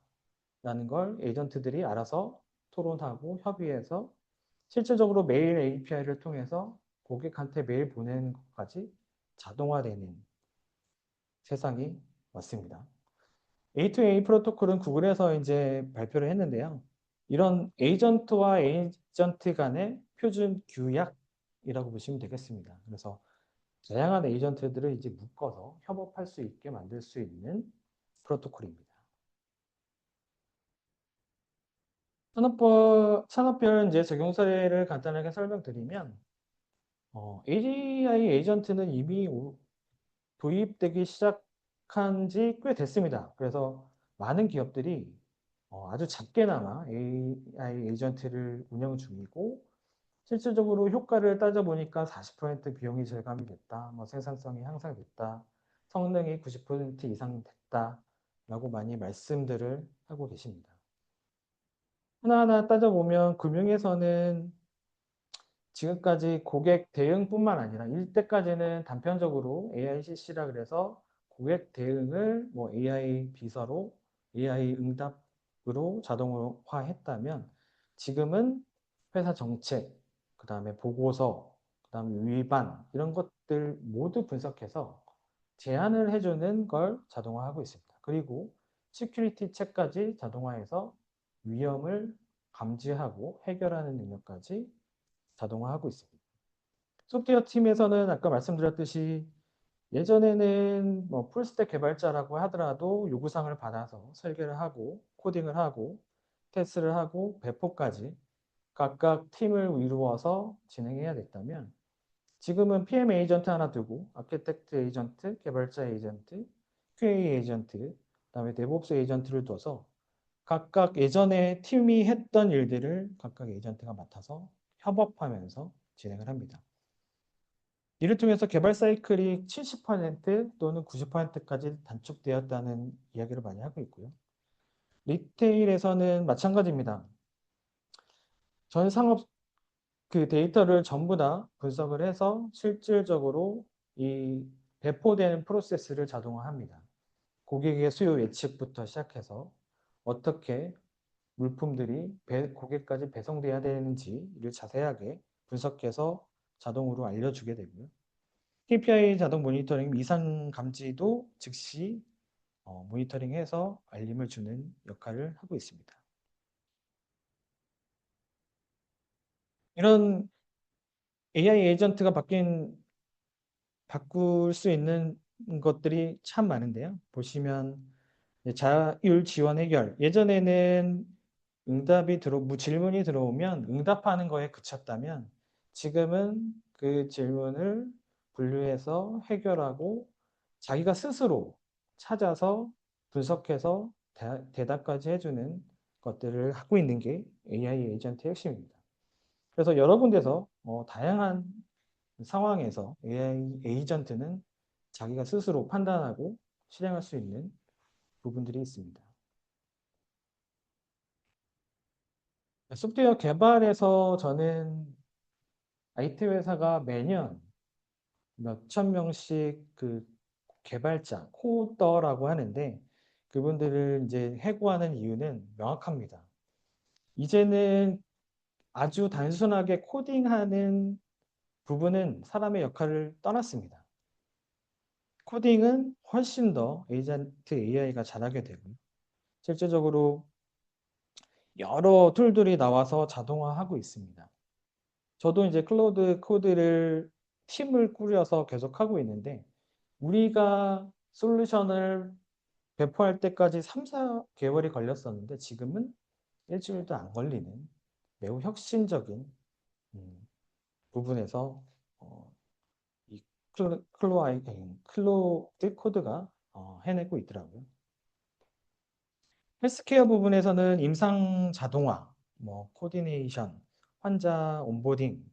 라는 걸 에이전트들이 알아서 토론하고 협의해서 실질적으로 메일 API를 통해서 고객한테 메일 보내는 것까지 자동화되는 세상이 왔습니다. A2A 프로토콜은 구글에서 이제 발표를 했는데요. 이런 에이전트와 에이전트 간의 표준 규약이라고 보시면 되겠습니다. 그래서 다양한 에이전트들을 이제 묶어서 협업할 수 있게 만들 수 있는 프로토콜입니다. 산업별 이제 적용 사례를 간단하게 설명드리면, AGI 에이전트는 이미 도입되기 시작한 지 꽤 됐습니다. 그래서 많은 기업들이 아주 작게나마 AI 에이전트를 운영 중이고 실질적으로 효과를 따져보니까 40% 비용이 절감이 됐다. 뭐 생산성이 향상됐다. 성능이 90% 이상 됐다. 라고 많이 말씀들을 하고 계십니다. 하나하나 따져보면 금융에서는 지금까지 고객 대응뿐만 아니라 일때까지는 단편적으로 AI CC라 그래서 고객 대응을 뭐 AI 비서로 AI 응답으로 자동화했다면 지금은 회사 정책, 그다음에 보고서, 그다음에 위반 이런 것들 모두 분석해서 제안을 해주는 걸 자동화하고 있습니다. 그리고 시큐리티 체크까지 자동화해서 위험을 감지하고 해결하는 능력까지 자동화하고 있습니다. 소프트웨어 팀에서는 아까 말씀드렸듯이 예전에는 뭐 풀스택 개발자라고 하더라도 요구사항을 받아서 설계를 하고 코딩을 하고 테스트를 하고 배포까지 각각 팀을 이루어서 진행해야 됐다면 지금은 PM 에이전트 하나 두고 아키텍트 에이전트, 개발자 에이전트, QA 에이전트, 그다음에 데브옵스 에이전트를 둬서 각각 예전에 팀이 했던 일들을 각각 에이전트가 맡아서 협업하면서 진행을 합니다. 이를 통해서 개발 사이클이 70% 또는 90%까지 단축되었다는 이야기를 많이 하고 있고요. 리테일에서는 마찬가지입니다. 전 상업 그 데이터를 전부 다 분석을 해서 실질적으로 이 배포되는 프로세스를 자동화합니다. 고객의 수요 예측부터 시작해서 어떻게 물품들이 고객까지 배송돼야 되는지를 자세하게 분석해서 자동으로 알려주게 되고요. KPI 자동 모니터링 이상 감지도 즉시 모니터링해서 알림을 주는 역할을 하고 있습니다. 이런 AI 에이전트가 바꿀 수 있는 것들이 참 많은데요. 보시면 자율 지원 해결. 예전에는 질문이 들어오면 응답하는 거에 그쳤다면 지금은 그 질문을 분류해서 해결하고 자기가 스스로 찾아서 분석해서 대답까지 해주는 것들을 하고 있는 게 AI 에이전트의 핵심입니다. 그래서 여러 군데서 다양한 상황에서 AI 에이전트는 자기가 스스로 판단하고 실행할 수 있는 부분들이 있습니다. 소프트웨어 개발에서 저는 IT 회사가 매년 몇천 명씩 그 개발자, 코더라고 하는데 그분들을 이제 해고하는 이유는 명확합니다. 이제는 아주 단순하게 코딩하는 부분은 사람의 역할을 떠났습니다. 코딩은 훨씬 더 에이전트 AI가 잘하게 되고 실제적으로 여러 툴들이 나와서 자동화하고 있습니다. 저도 이제 클로드 코드를 팀을 꾸려서 계속 하고 있는데 우리가 솔루션을 배포할 때까지 3, 4개월이 걸렸었는데 지금은 일주일도 안 걸리는 매우 혁신적인 부분에서 이 클로드 코드가 해내고 있더라고요. 헬스케어 부분에서는 임상 자동화, 뭐 코디네이션, 환자 온보딩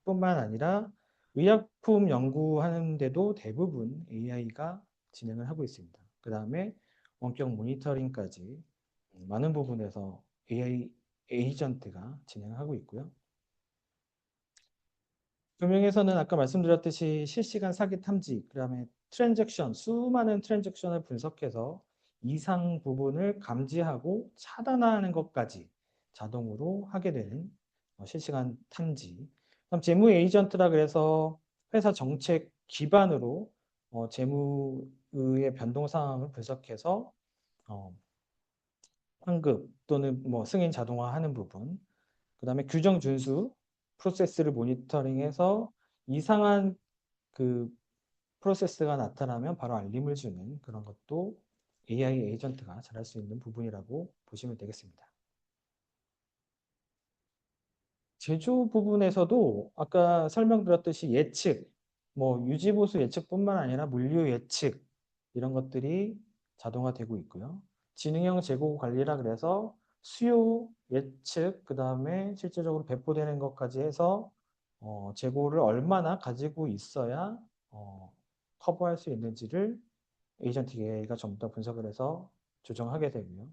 뿐만 아니라 의약품 연구하는데도 대부분 AI가 진행을 하고 있습니다. 그 다음에 원격 모니터링까지 많은 부분에서 AI 에이전트가 진행하고 있고요. 금융에서는 아까 말씀드렸듯이 실시간 사기 탐지, 그다음에 수많은 트랜잭션을 분석해서 이상 부분을 감지하고 차단하는 것까지 자동으로 하게 되는 실시간 탐지. 그럼 재무 에이전트라 그래서 회사 정책 기반으로 재무의 변동 상황을 분석해서 환급 또는 뭐 승인 자동화하는 부분, 그다음에 규정 준수 프로세스를 모니터링해서 이상한 그 프로세스가 나타나면 바로 알림을 주는 그런 것도 AI 에이전트가 잘할 수 있는 부분이라고 보시면 되겠습니다. 제조 부분에서도 아까 설명드렸듯이 예측, 뭐 유지보수 예측뿐만 아니라 물류 예측 이런 것들이 자동화되고 있고요. 지능형 재고 관리라 그래서 수요 예측, 그 다음에 실제적으로 배포되는 것까지 해서 재고를 얼마나 가지고 있어야 커버할 수 있는지를 에이전틱 AI가 전부 다 분석을 해서 조정하게 되고요.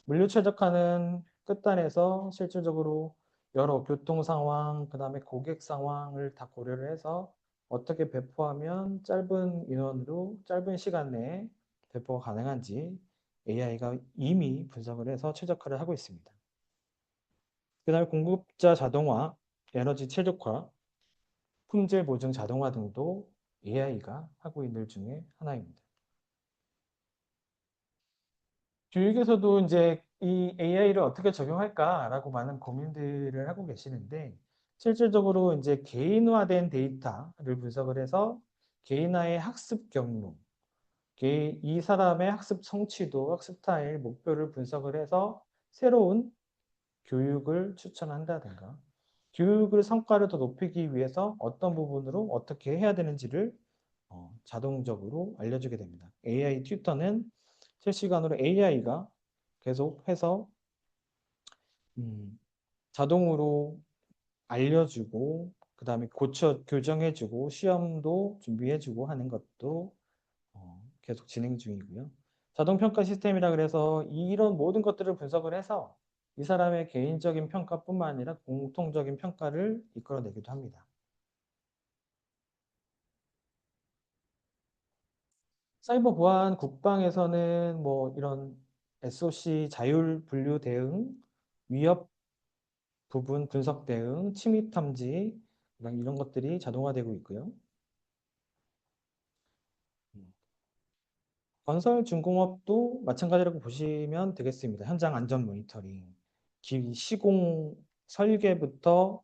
물류 최적화는 끝단에서 실질적으로 여러 교통 상황, 그 다음에 고객 상황을 다 고려를 해서 어떻게 배포하면 짧은 인원으로 짧은 시간 내에 배포가 가능한지 AI가 이미 분석을 해서 최적화를 하고 있습니다. 그 다음에 공급자 자동화, 에너지 최적화, 품질 보증 자동화 등도 AI가 하고 있는 일 중에 하나입니다. 교육에서도 이제 이 AI를 어떻게 적용할까라고 많은 고민들을 하고 계시는데 실질적으로 이제 개인화된 데이터를 분석을 해서 개인화의 학습 경로, 이 사람의 학습 성취도, 학습 스타일, 목표를 분석을 해서 새로운 교육을 추천한다든가 교육을 성과를 더 높이기 위해서 어떤 부분으로 어떻게 해야 되는지를 자동적으로 알려주게 됩니다. AI 튜터는 실시간으로 AI가 계속해서 자동으로 알려주고 그 다음에 고쳐 교정해주고 시험도 준비해주고 하는 것도 계속 진행 중이고요. 자동평가 시스템이라 그래서 이런 모든 것들을 분석을 해서 이 사람의 개인적인 평가뿐만 아니라 공통적인 평가를 이끌어내기도 합니다. 사이버 보안 국방에서는 뭐 이런 SOC 자율 분류 대응, 위협 부분 분석 대응, 침입 탐지 이런 것들이 자동화되고 있고요. 건설 중공업도 마찬가지라고 보시면 되겠습니다. 현장 안전 모니터링, 시공 설계부터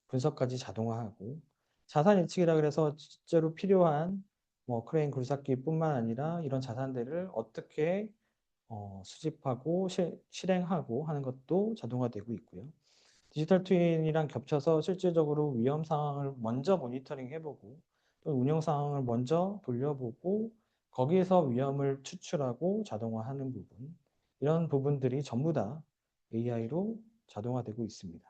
분석까지 자동화하고 자산 예측이라 그래서 실제로 필요한 뭐 크레인 굴삭기뿐만 아니라 이런 자산들을 어떻게 수집하고 실행하고 하는 것도 자동화되고 있고요. 디지털 트윈이랑 겹쳐서 실질적으로 위험 상황을 먼저 모니터링 해보고 또 운영 상황을 먼저 돌려보고 거기에서 위험을 추출하고 자동화하는 부분 이런 부분들이 전부 다 AI로 자동화되고 있습니다.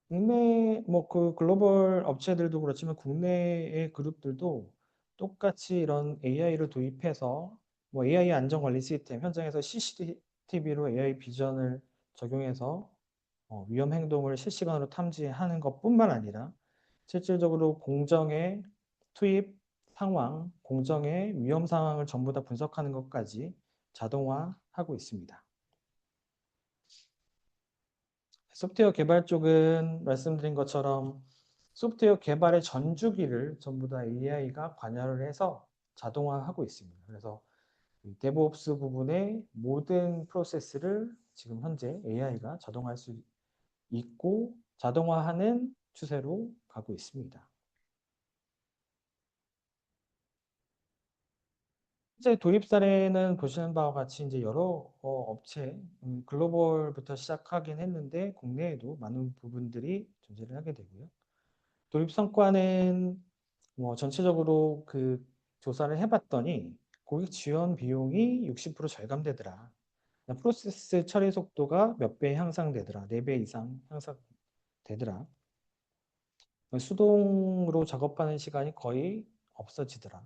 국내 뭐 그 글로벌 업체들도 그렇지만 국내의 그룹들도 똑같이 이런 AI를 도입해서 뭐 AI 안전 관리 시스템 현장에서 CCTV로 AI 비전을 적용해서 위험 행동을 실시간으로 탐지하는 것뿐만 아니라 실질적으로 공정의 투입 상황, 공정의 위험 상황을 전부 다 분석하는 것까지 자동화하고 있습니다. 소프트웨어 개발 쪽은 말씀드린 것처럼 소프트웨어 개발의 전주기를 전부 다 AI가 관여를 해서 자동화하고 있습니다. 그래서 데브옵스 부분의 모든 프로세스를 지금 현재 AI가 자동화할 수 있고 자동화하는 추세로 가고 있습니다. 현재 도입 사례는 보시는 바와 같이 이제 여러 업체, 글로벌부터 시작하긴 했는데 국내에도 많은 부분들이 존재를 하게 되고요. 도입 성과는 뭐 전체적으로 그 조사를 해봤더니 고객 지원 비용이 60% 절감되더라. 프로세스 처리 속도가 몇 배 향상되더라. 4배 이상 향상되더라. 수동으로 작업하는 시간이 거의 없어지더라.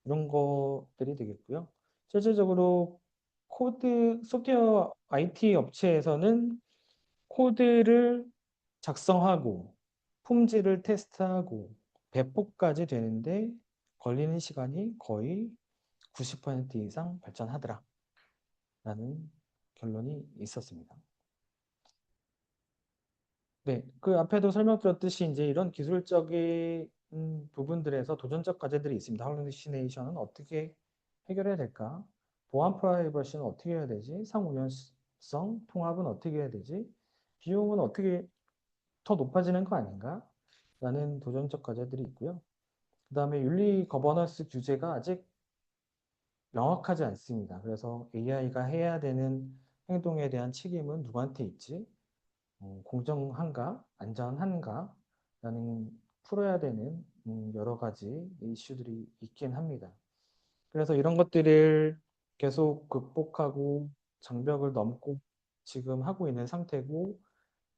이런 것들이 되겠고요. 실질적으로 소프트웨어 IT 업체에서는 코드를 작성하고 품질을 테스트하고 배포까지 되는데 걸리는 시간이 거의 90% 이상 발전하더라. 라는 결론이 있었습니다. 네, 그 앞에도 설명드렸듯이 이제 이런 기술적인 부분들에서 도전적 과제들이 있습니다. 할루시네이션은 어떻게 해결해야 될까? 보안 프라이버시는 어떻게 해야 되지? 상운전성 통합은 어떻게 해야 되지? 비용은 어떻게 더 높아지는 거 아닌가? 라는 도전적 과제들이 있고요. 그 다음에 윤리 거버넌스 규제가 아직 명확하지 않습니다. 그래서 AI가 해야 되는 행동에 대한 책임은 누구한테 있지? 공정한가? 안전한가? 라는 풀어야 되는 여러 가지 이슈들이 있긴 합니다. 그래서 이런 것들을 계속 극복하고 장벽을 넘고 지금 하고 있는 상태고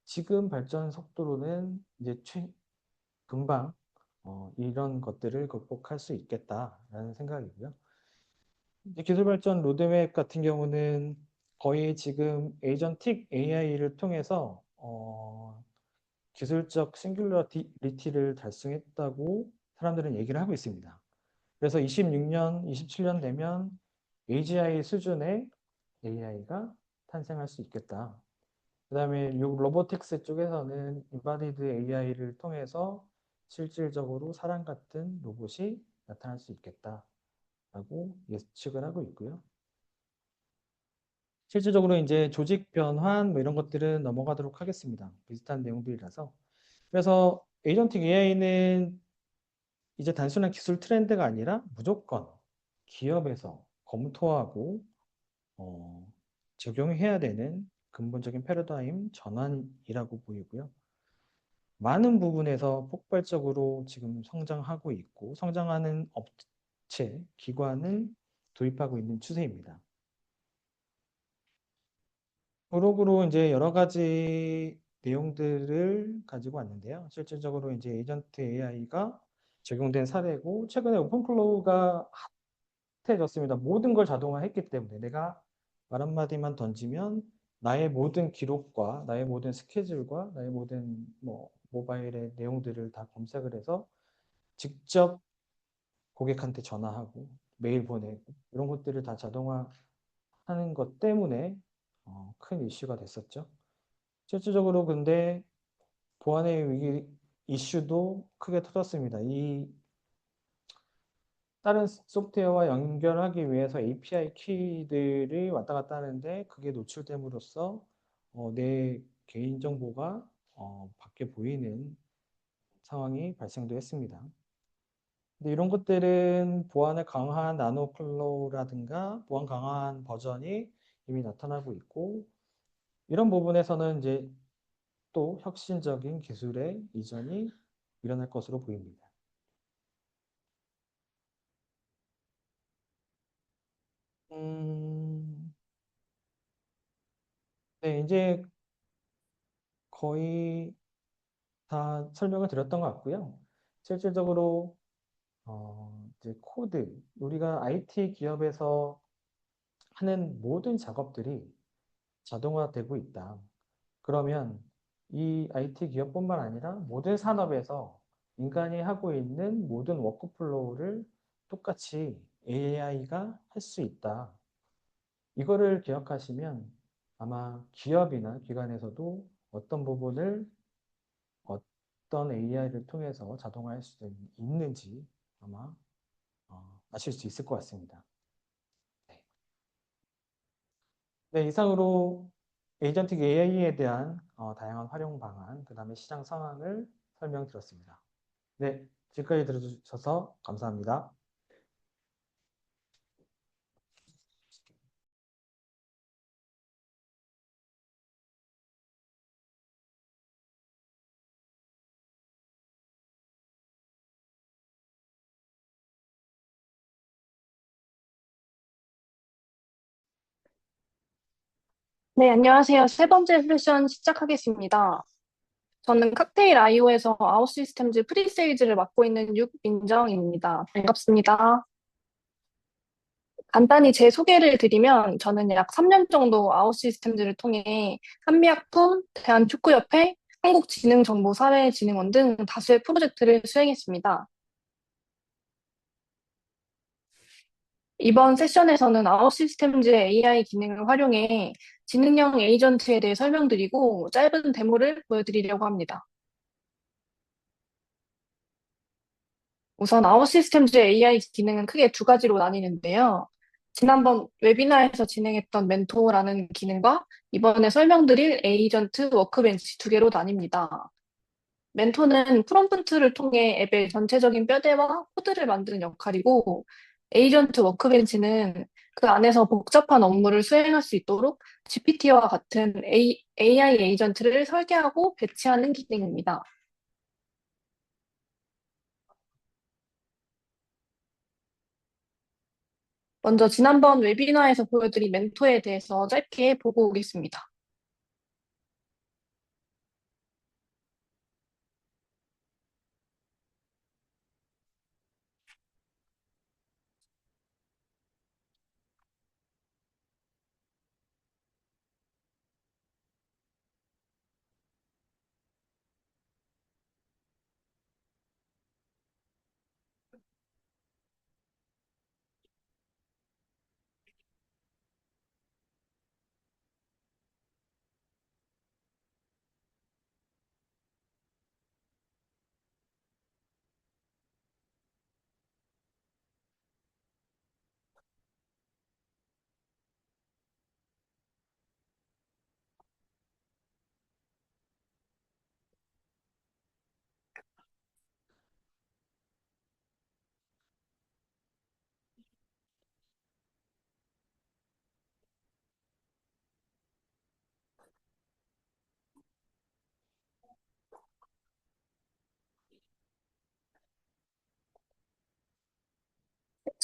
지금 발전 속도로는 이제 금방 이런 것들을 극복할 수 있겠다라는 생각이고요. 이제 기술 발전 로드맵 같은 경우는 거의 지금 에이전틱 AI를 통해서 기술적 싱귤러리티를 달성했다고 사람들은 얘기를 하고 있습니다. 그래서 26년, 27년 되면 AGI 수준의 AI가 탄생할 수 있겠다. 그 다음에 로보틱스 쪽에서는 인바디드 AI를 통해서 실질적으로 사람 같은 로봇이 나타날 수 있겠다라고 예측을 하고 있고요. 실질적으로 이제 조직 변환 뭐 이런 것들은 넘어가도록 하겠습니다. 비슷한 내용들이라서. 그래서 에이전틱 AI는 이제 단순한 기술 트렌드가 아니라 무조건 기업에서 검토하고 어, 적용해야 되는 근본적인 패러다임 전환이라고 보이고요. 많은 부분에서 폭발적으로 지금 성장하고 있고 성장하는 업체, 기관은 도입하고 있는 추세입니다. 프로그로 이제 여러 가지 내용들을 가지고 왔는데요. 실질적으로 이제 에이전트 AI가 적용된 사례고 최근에 오픈클로우가 핫해졌습니다. 모든 걸 자동화했기 때문에 내가 말 한마디만 던지면 나의 모든 기록과 나의 모든 스케줄과 나의 모든 뭐 모바일의 내용들을 다 검색을 해서 직접 고객한테 전화하고 메일 보내고 이런 것들을 다 자동화하는 것 때문에 큰 이슈가 됐었죠. 실질적으로 근데 보안의 위기 이슈도 크게 터졌습니다. 이 다른 소프트웨어와 연결하기 위해서 API 키들이 왔다 갔다 하는데 그게 노출됨으로써 내 개인정보가 밖에 보이는 상황이 발생도 했습니다. 근데 이런 것들은 보안을 강화한 나노클로라든가 보안 강화한 버전이 이미 나타나고 있고 이런 부분에서는 이제 또 혁신적인 기술의 이전이 일어날 것으로 보입니다. 음, 네, 이제 거의 다 설명을 드렸던 것 같고요. 실질적으로 이제 코드, 우리가 IT 기업에서 하는 모든 작업들이 자동화되고 있다. 그러면 이 IT 기업뿐만 아니라 모든 산업에서 인간이 하고 있는 모든 워크플로우를 똑같이 AI가 할 수 있다. 이거를 기억하시면 아마 기업이나 기관에서도 어떤 부분을 어떤 AI를 통해서 자동화할 수 있는지 아마 아실 수 있을 것 같습니다. 네, 네, 이상으로 에이전틱 AI에 대한 다양한 활용 방안, 그 다음에 시장 상황을 설명드렸습니다. 네, 지금까지 들어주셔서 감사합니다. 네, 안녕하세요. 세 번째 세션 시작하겠습니다. 저는 칵테일 아이오에서 아웃시스템즈 프리세일즈를 맡고 있는 육민정입니다. 반갑습니다. 간단히 제 소개를 드리면 저는 약 3년 정도 아웃시스템즈를 통해 한미약품, 대한축구협회, 한국지능정보사회진흥원 등 다수의 프로젝트를 수행했습니다. 이번 세션에서는 아웃시스템즈의 AI 기능을 활용해 지능형 에이전트에 대해 설명드리고 짧은 데모를 보여드리려고 합니다. 우선 아웃시스템즈의 AI 기능은 크게 두 가지로 나뉘는데요. 지난번 웨비나에서 진행했던 멘토라는 기능과 이번에 설명드릴 에이전트 워크벤치 두 개로 나뉩니다. 멘토는 프롬프트를 통해 앱의 전체적인 뼈대와 코드를 만드는 역할이고, 에이전트 워크벤치는 그 안에서 복잡한 업무를 수행할 수 있도록 GPT와 같은 AI 에이전트를 설계하고 배치하는 기능입니다. 먼저 지난번 웨비나에서 보여드린 멘토에 대해서 짧게 보고 오겠습니다.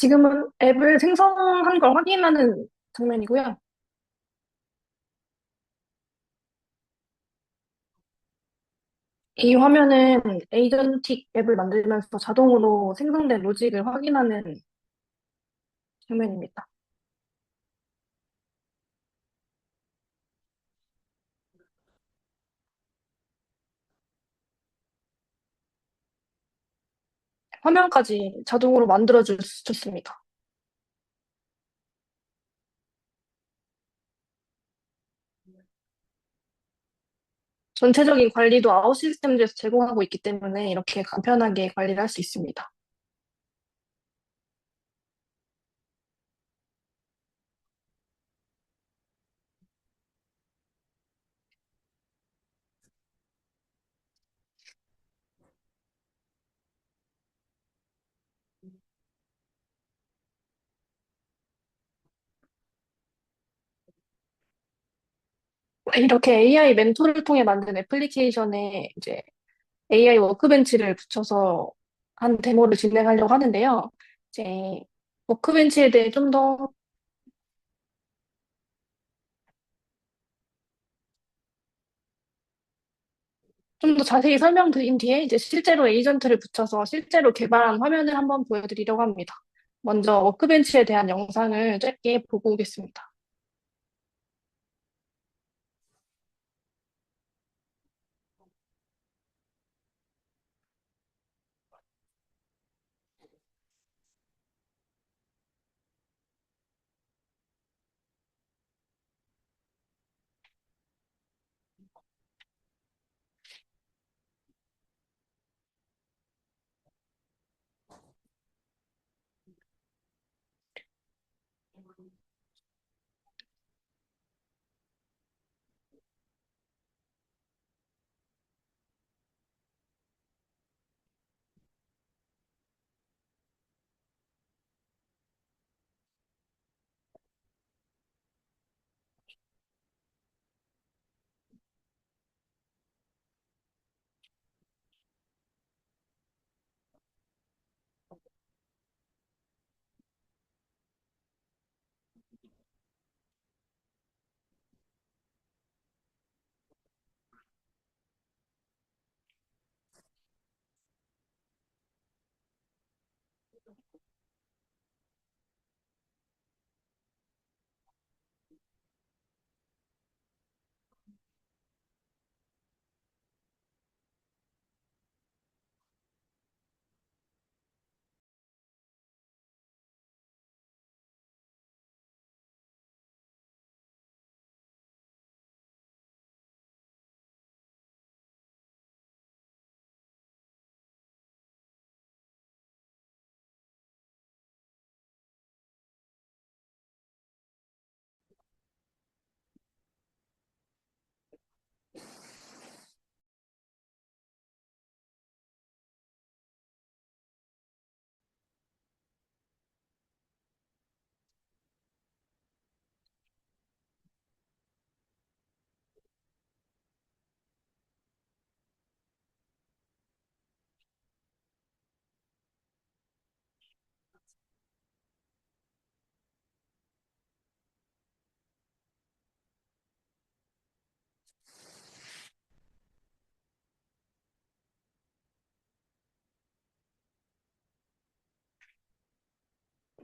지금은 앱을 생성한 걸 확인하는 장면이고요. 이 화면은 에이전틱 앱을 만들면서 자동으로 생성된 로직을 확인하는 장면입니다. 화면까지 자동으로 만들어줬습니다. 전체적인 관리도 아웃 시스템즈에서 제공하고 있기 때문에 이렇게 간편하게 관리를 할 수 있습니다. 이렇게 AI 멘토를 통해 만든 애플리케이션에 이제 AI 워크벤치를 붙여서 한 데모를 진행하려고 하는데요. 이제 워크벤치에 대해 좀 더 자세히 설명드린 뒤에 이제 실제로 에이전트를 붙여서 실제로 개발한 화면을 한번 보여드리려고 합니다. 먼저 워크벤치에 대한 영상을 짧게 보고 오겠습니다.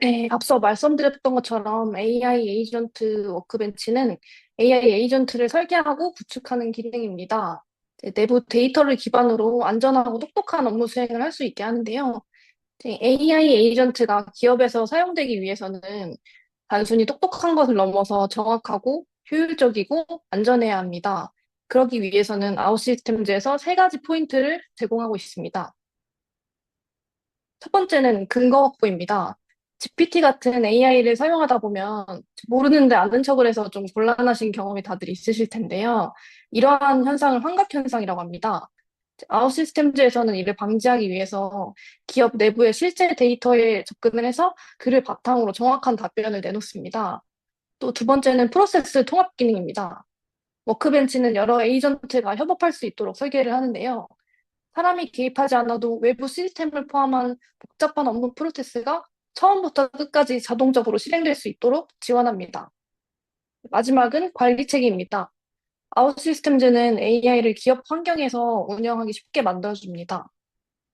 네, 앞서 말씀드렸던 것처럼 AI 에이전트 워크벤치는 AI 에이전트를 설계하고 구축하는 기능입니다. 내부 데이터를 기반으로 안전하고 똑똑한 업무 수행을 할 수 있게 하는데요. AI 에이전트가 기업에서 사용되기 위해서는 단순히 똑똑한 것을 넘어서 정확하고 효율적이고 안전해야 합니다. 그러기 위해서는 아웃시스템즈에서 세 가지 포인트를 제공하고 있습니다. 첫 번째는 근거 확보입니다. GPT 같은 AI를 사용하다 보면 모르는데 아는 척을 해서 좀 곤란하신 경험이 다들 있으실 텐데요. 이러한 현상을 환각 현상이라고 합니다. 아웃 시스템즈에서는 이를 방지하기 위해서 기업 내부의 실제 데이터에 접근을 해서 그를 바탕으로 정확한 답변을 내놓습니다. 또 두 번째는 프로세스 통합 기능입니다. 워크벤치는 여러 에이전트가 협업할 수 있도록 설계를 하는데요. 사람이 개입하지 않아도 외부 시스템을 포함한 복잡한 업무 프로세스가 처음부터 끝까지 자동적으로 실행될 수 있도록 지원합니다. 마지막은 관리 체계입니다. 아웃시스템즈는 AI를 기업 환경에서 운영하기 쉽게 만들어줍니다.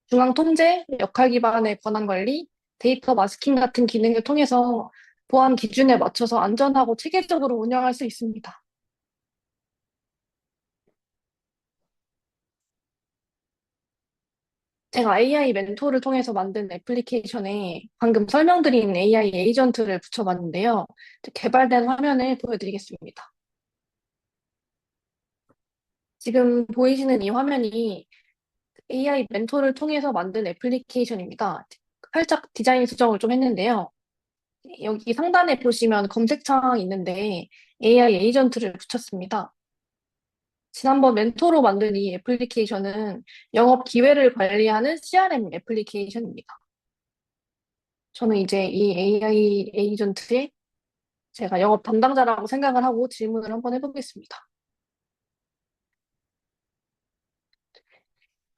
중앙 통제, 역할 기반의 권한 관리, 데이터 마스킹 같은 기능을 통해서 보안 기준에 맞춰서 안전하고 체계적으로 운영할 수 있습니다. 제가 AI 멘토를 통해서 만든 애플리케이션에 방금 설명드린 AI 에이전트를 붙여봤는데요. 개발된 화면을 보여드리겠습니다. 지금 보이시는 이 화면이 AI 멘토를 통해서 만든 애플리케이션입니다. 살짝 디자인 수정을 좀 했는데요. 여기 상단에 보시면 검색창 있는데 AI 에이전트를 붙였습니다. 지난번 멘토로 만든 이 애플리케이션은 영업 기회를 관리하는 CRM 애플리케이션입니다. 저는 이제 이 AI 에이전트에 제가 영업 담당자라고 생각을 하고 질문을 한번 해보겠습니다.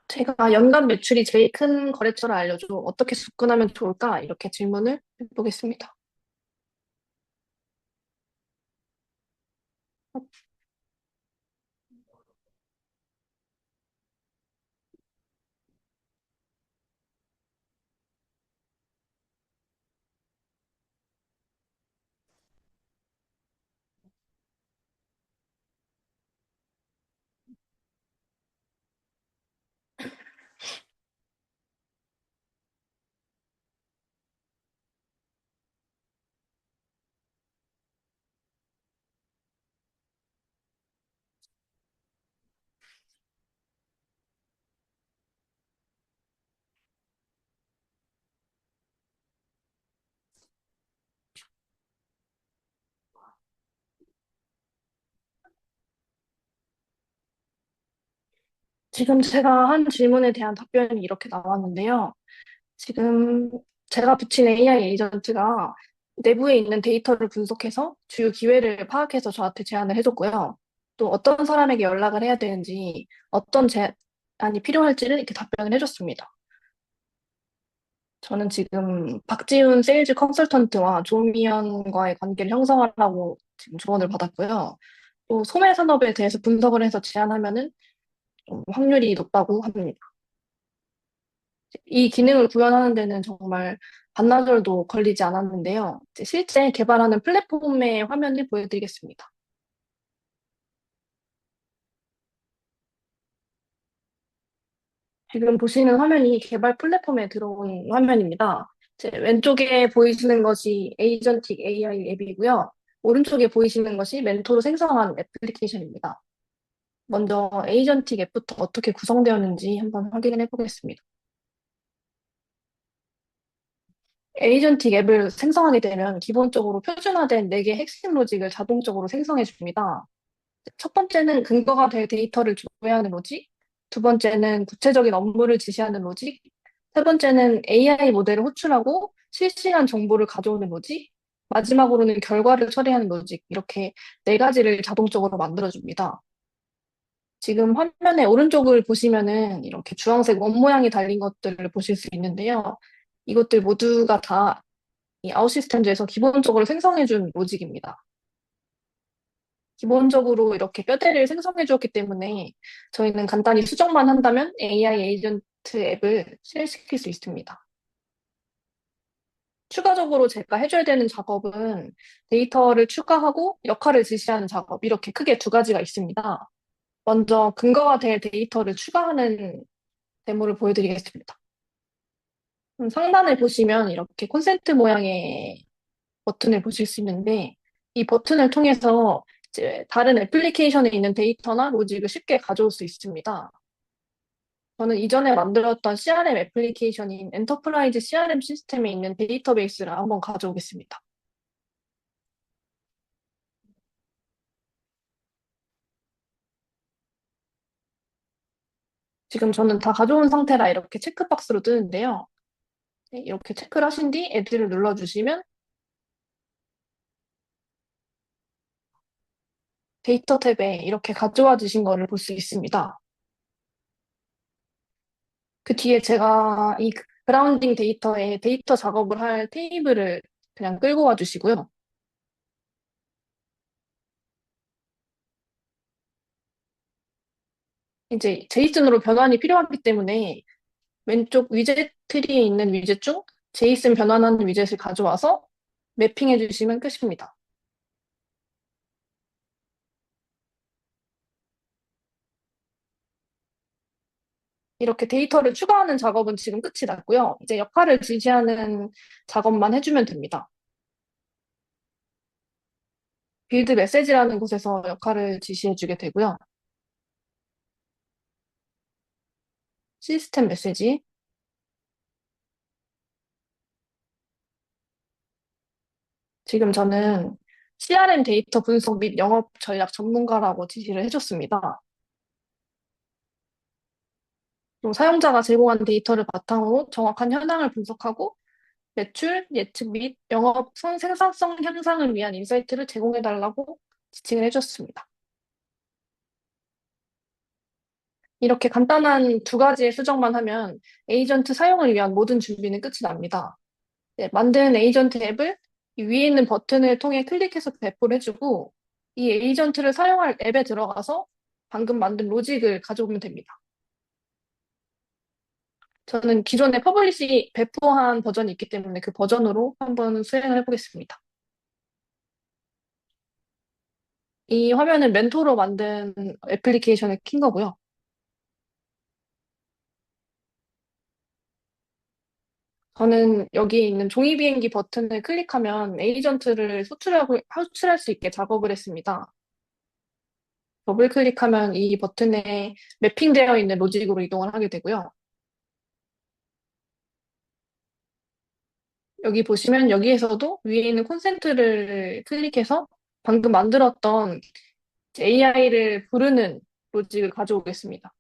제가 연간 매출이 제일 큰 거래처를 알려줘. 어떻게 접근하면 좋을까? 이렇게 질문을 해보겠습니다. 지금 제가 한 질문에 대한 답변이 이렇게 나왔는데요. 지금 제가 붙인 AI 에이전트가 내부에 있는 데이터를 분석해서 주요 기회를 파악해서 저한테 제안을 해줬고요. 또 어떤 사람에게 연락을 해야 되는지, 어떤 제안이 필요할지를 이렇게 답변을 해줬습니다. 저는 지금 박지훈 세일즈 컨설턴트와 조미연과의 관계를 형성하라고 지금 조언을 받았고요. 또 소매 산업에 대해서 분석을 해서 제안하면은 좀 확률이 높다고 합니다. 이 기능을 구현하는 데는 정말 반나절도 걸리지 않았는데요. 이제 실제 개발하는 플랫폼의 화면을 보여드리겠습니다. 지금 보시는 화면이 개발 플랫폼에 들어온 화면입니다. 이제 왼쪽에 보이시는 것이 에이전틱 AI 앱이고요. 오른쪽에 보이시는 것이 멘토로 생성한 애플리케이션입니다. 먼저 에이전틱 앱부터 어떻게 구성되었는지 한번 확인을 해보겠습니다. 에이전틱 앱을 생성하게 되면 기본적으로 표준화된 4개 핵심 로직을 자동적으로 생성해 줍니다. 첫 번째는 근거가 될 데이터를 조회하는 로직, 두 번째는 구체적인 업무를 지시하는 로직, 세 번째는 AI 모델을 호출하고 실시간 정보를 가져오는 로직, 마지막으로는 결과를 처리하는 로직, 이렇게 4가지를 자동적으로 만들어줍니다. 지금 화면의 오른쪽을 보시면은 이렇게 주황색 원 모양이 달린 것들을 보실 수 있는데요. 이것들 모두가 다 이 아웃시스템즈에서 기본적으로 생성해준 로직입니다. 기본적으로 이렇게 뼈대를 생성해 주었기 때문에 저희는 간단히 수정만 한다면 AI 에이전트 앱을 실행시킬 수 있습니다. 추가적으로 제가 해줘야 되는 작업은 데이터를 추가하고 역할을 지시하는 작업, 이렇게 크게 2가지가 있습니다. 먼저 근거가 될 데이터를 추가하는 데모를 보여드리겠습니다. 상단을 보시면 이렇게 콘센트 모양의 버튼을 보실 수 있는데 이 버튼을 통해서 이제 다른 애플리케이션에 있는 데이터나 로직을 쉽게 가져올 수 있습니다. 저는 이전에 만들었던 CRM 애플리케이션인 엔터프라이즈 CRM 시스템에 있는 데이터베이스를 한번 가져오겠습니다. 지금 저는 다 가져온 상태라 이렇게 체크박스로 뜨는데요. 네, 이렇게 체크를 하신 뒤 Add를 눌러주시면 데이터 탭에 이렇게 가져와 주신 거를 볼 수 있습니다. 그 뒤에 제가 이 그라운딩 데이터에 데이터 작업을 할 테이블을 그냥 끌고 와 주시고요. 이제 제이슨으로 변환이 필요하기 때문에 왼쪽 위젯 트리에 있는 위젯 중 제이슨 변환하는 위젯을 가져와서 매핑해 주시면 끝입니다. 이렇게 데이터를 추가하는 작업은 지금 끝이 났고요. 이제 역할을 지시하는 작업만 해주면 됩니다. 빌드 메시지라는 곳에서 역할을 지시해 주게 되고요. 시스템 메시지. 지금 저는 CRM 데이터 분석 및 영업 전략 전문가라고 지시를 해줬습니다. 또 사용자가 제공한 데이터를 바탕으로 정확한 현황을 분석하고 매출, 예측 및 영업 생산성 향상을 위한 인사이트를 제공해달라고 지칭을 해줬습니다. 이렇게 간단한 두 가지의 수정만 하면 에이전트 사용을 위한 모든 준비는 끝이 납니다. 네, 만든 에이전트 앱을 이 위에 있는 버튼을 통해 클릭해서 배포를 해주고 이 에이전트를 사용할 앱에 들어가서 방금 만든 로직을 가져오면 됩니다. 저는 기존에 퍼블리시 배포한 버전이 있기 때문에 그 버전으로 한번 수행을 해보겠습니다. 이 화면은 멘토로 만든 애플리케이션을 킨 거고요. 저는 여기 있는 종이 비행기 버튼을 클릭하면 에이전트를 호출할 수 있게 작업을 했습니다. 더블 클릭하면 이 버튼에 매핑되어 있는 로직으로 이동을 하게 되고요. 여기 보시면 여기에서도 위에 있는 콘센트를 클릭해서 방금 만들었던 AI를 부르는 로직을 가져오겠습니다.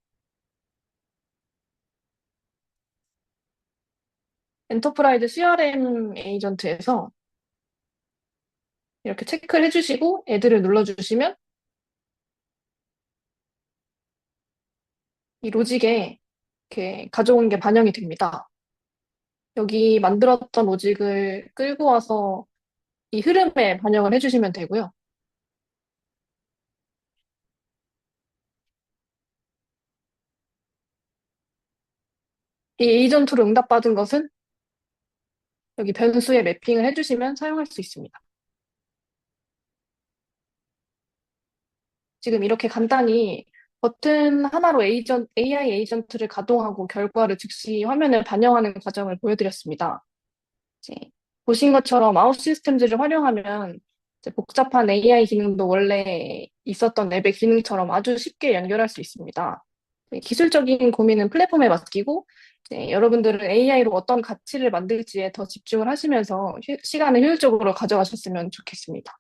엔터프라이즈 CRM 에이전트에서 이렇게 체크를 해주시고 애드를 눌러주시면 이 로직에 이렇게 가져온 게 반영이 됩니다. 여기 만들었던 로직을 끌고 와서 이 흐름에 반영을 해주시면 되고요. 이 에이전트로 응답받은 것은 여기 변수에 매핑을 해주시면 사용할 수 있습니다. 지금 이렇게 간단히 버튼 하나로 AI 에이전트를 가동하고 결과를 즉시 화면에 반영하는 과정을 보여드렸습니다. 이제 보신 것처럼 아웃 시스템즈를 활용하면 이제 복잡한 AI 기능도 원래 있었던 앱의 기능처럼 아주 쉽게 연결할 수 있습니다. 기술적인 고민은 플랫폼에 맡기고 여러분들은 AI로 어떤 가치를 만들지에 더 집중을 하시면서 시간을 효율적으로 가져가셨으면 좋겠습니다.